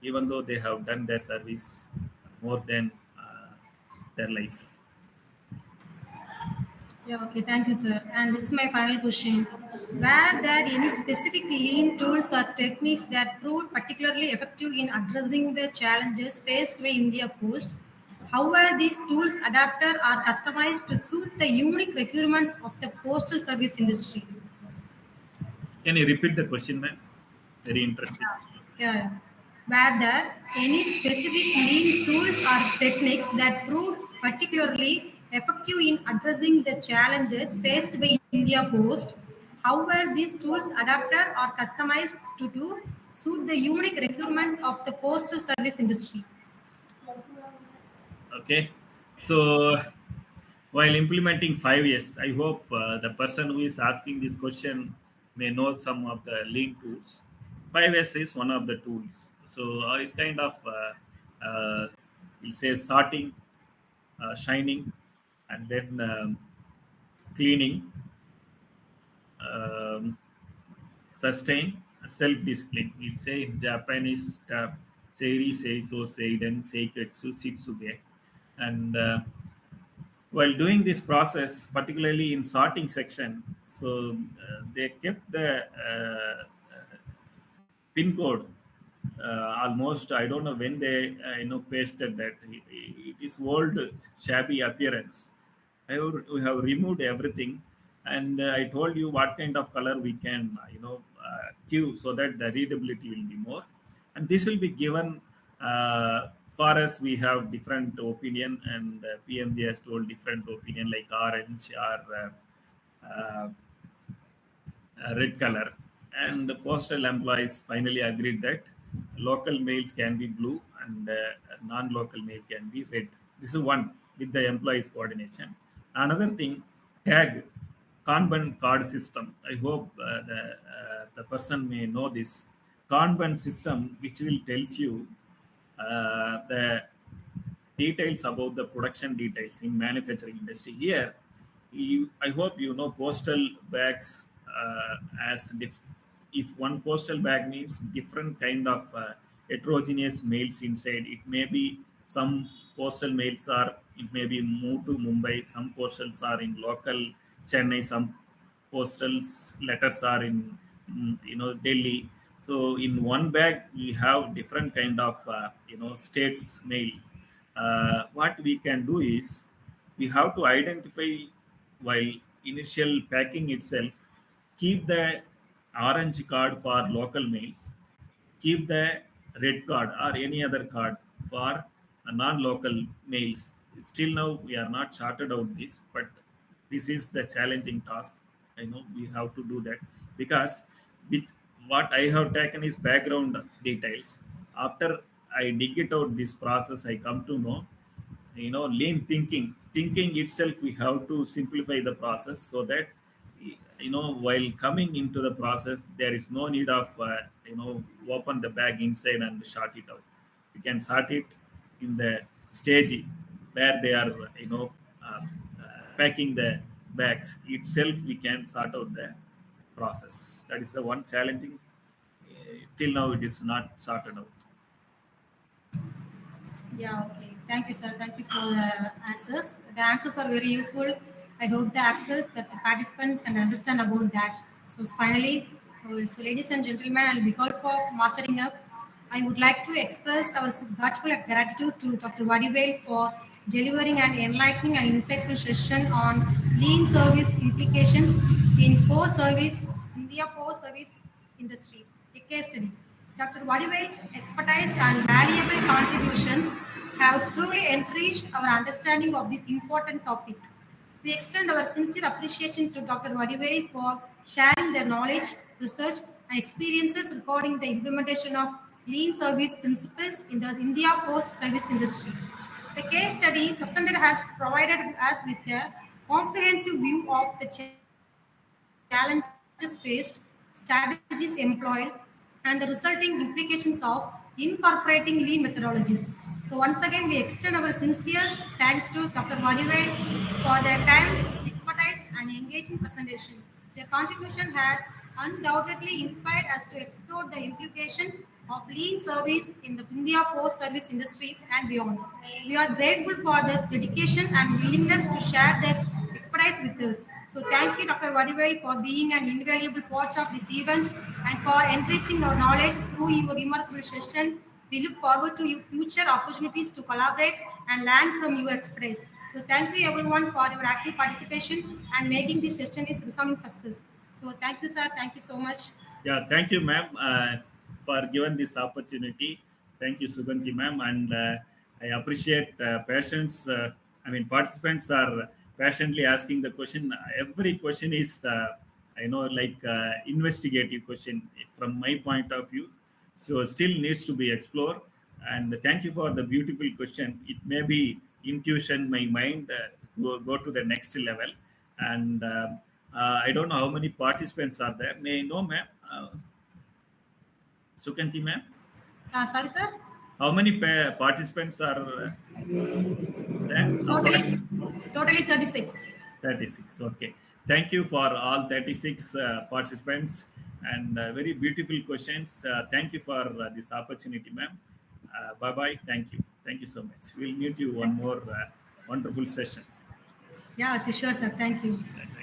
even though they have done their service more than their life. Yeah, okay, thank you, sir. And this is my final question. Were there any specific lean tools or techniques that proved particularly effective in addressing the challenges faced by India Post? How were these tools adapted or customized to suit the unique requirements of the postal service industry? Can you repeat the question, ma'am? Very interesting. Yeah, yeah. Were there any specific lean tools or techniques that proved particularly effective in addressing the challenges faced by India Post? How were these tools adapted or customized to suit the unique requirements of the postal service industry? Okay. So while implementing 5S, I hope the person who is asking this question may know some of the lean tools. 5S is one of the tools. So it's kind of, we'll say, sorting, shining, and then cleaning, um, sustain, self-discipline. We'll say in Japanese, seiri, seiso, seiden, seiketsu, sitsuge. And while doing this process, particularly in sorting section, so they kept the pin code almost, I don't know when they pasted that. It is old shabby appearance. We have removed everything, and I told you what kind of color we can give so that the readability will be more. And this will be given for us. We have different opinion, and PMG has told different opinion like orange or uh, red color. And the postal employees finally agreed that local mails can be blue, and non-local mail can be red. This is one with the employees coordination. Another thing, tag Kanban card system. I hope the person may know this Kanban system, which will tells you the details about the production details in manufacturing industry. Here, I hope you know postal bags if one postal bag means different kind of heterogeneous mails inside. It may be some postal mails are, it may be moved to Mumbai. Some postals are in local Chennai. Some postals letters are in Delhi. So in one bag we have different kind of states mail. What we can do is we have to identify while initial packing itself, keep the orange card for local mails, keep the red card or any other card for non-local mails. Still now we are not charted out this, but this is the challenging task. I know we have to do that because with what I have taken is background details. After I dig it out this process, I come to know lean thinking itself, we have to simplify the process so that while coming into the process there is no need of open the bag inside and sort it out. We can sort it in the stage where they are uh, packing the bags itself. We can sort out the process. That is the one challenging. Till now it is not sorted out. Yeah, okay. Thank you, sir. Thank you for the answers. The answers are very useful. I hope the access that the participants can understand about that. So finally, so ladies and gentlemen, I'll be called for mastering up. I would like to express our grateful gratitude to Dr. Vadivel for delivering an enlightening and insightful session on lean service implications in post-service India post-service industry. A case study. Dr. Vadivel's expertise and valuable contributions have truly enriched our understanding of this important topic. We extend our sincere appreciation to Dr. Vadivel for sharing their knowledge, research, and experiences regarding the implementation of lean service principles in the India post-service industry. The case study presented has provided us with a comprehensive view of the challenges faced, strategies employed, and the resulting implications of incorporating lean methodologies. So once again, we extend our sincerest thanks to Dr. Vadivel for their time, expertise, and engaging presentation. Their contribution has undoubtedly inspired us to explore the implications of lean service in the India post-service industry and beyond. We are grateful for this dedication and willingness to share their expertise with us. So thank you, Dr. Vadivel, for being an invaluable part of this event and for enriching our knowledge through your remarkable session. We look forward to your future opportunities to collaborate and learn from your expertise. So thank you everyone for your active participation and making this session is resounding success. So thank you, sir. Thank you so much. Yeah, thank you, ma'am, for giving this opportunity. Thank you, Suganti, ma'am, and I appreciate patients. I mean, participants are patiently asking the question. Every question is, like investigative question from my point of view. So still needs to be explored. And thank you for the beautiful question. It may be intuition, my mind go to the next level. And I don't know how many participants are there. May I know, ma'am? Sukanti, ma'am? Sorry, sir. How many participants are there? Totally, totally 36. 36. Okay. Thank you for all 36 participants and very beautiful questions. Thank you for this opportunity, ma'am. Bye bye. Thank you. Thank you so much. We'll meet you one Thank you. more wonderful session. Yeah, sure, sir. Thank you. Thank you.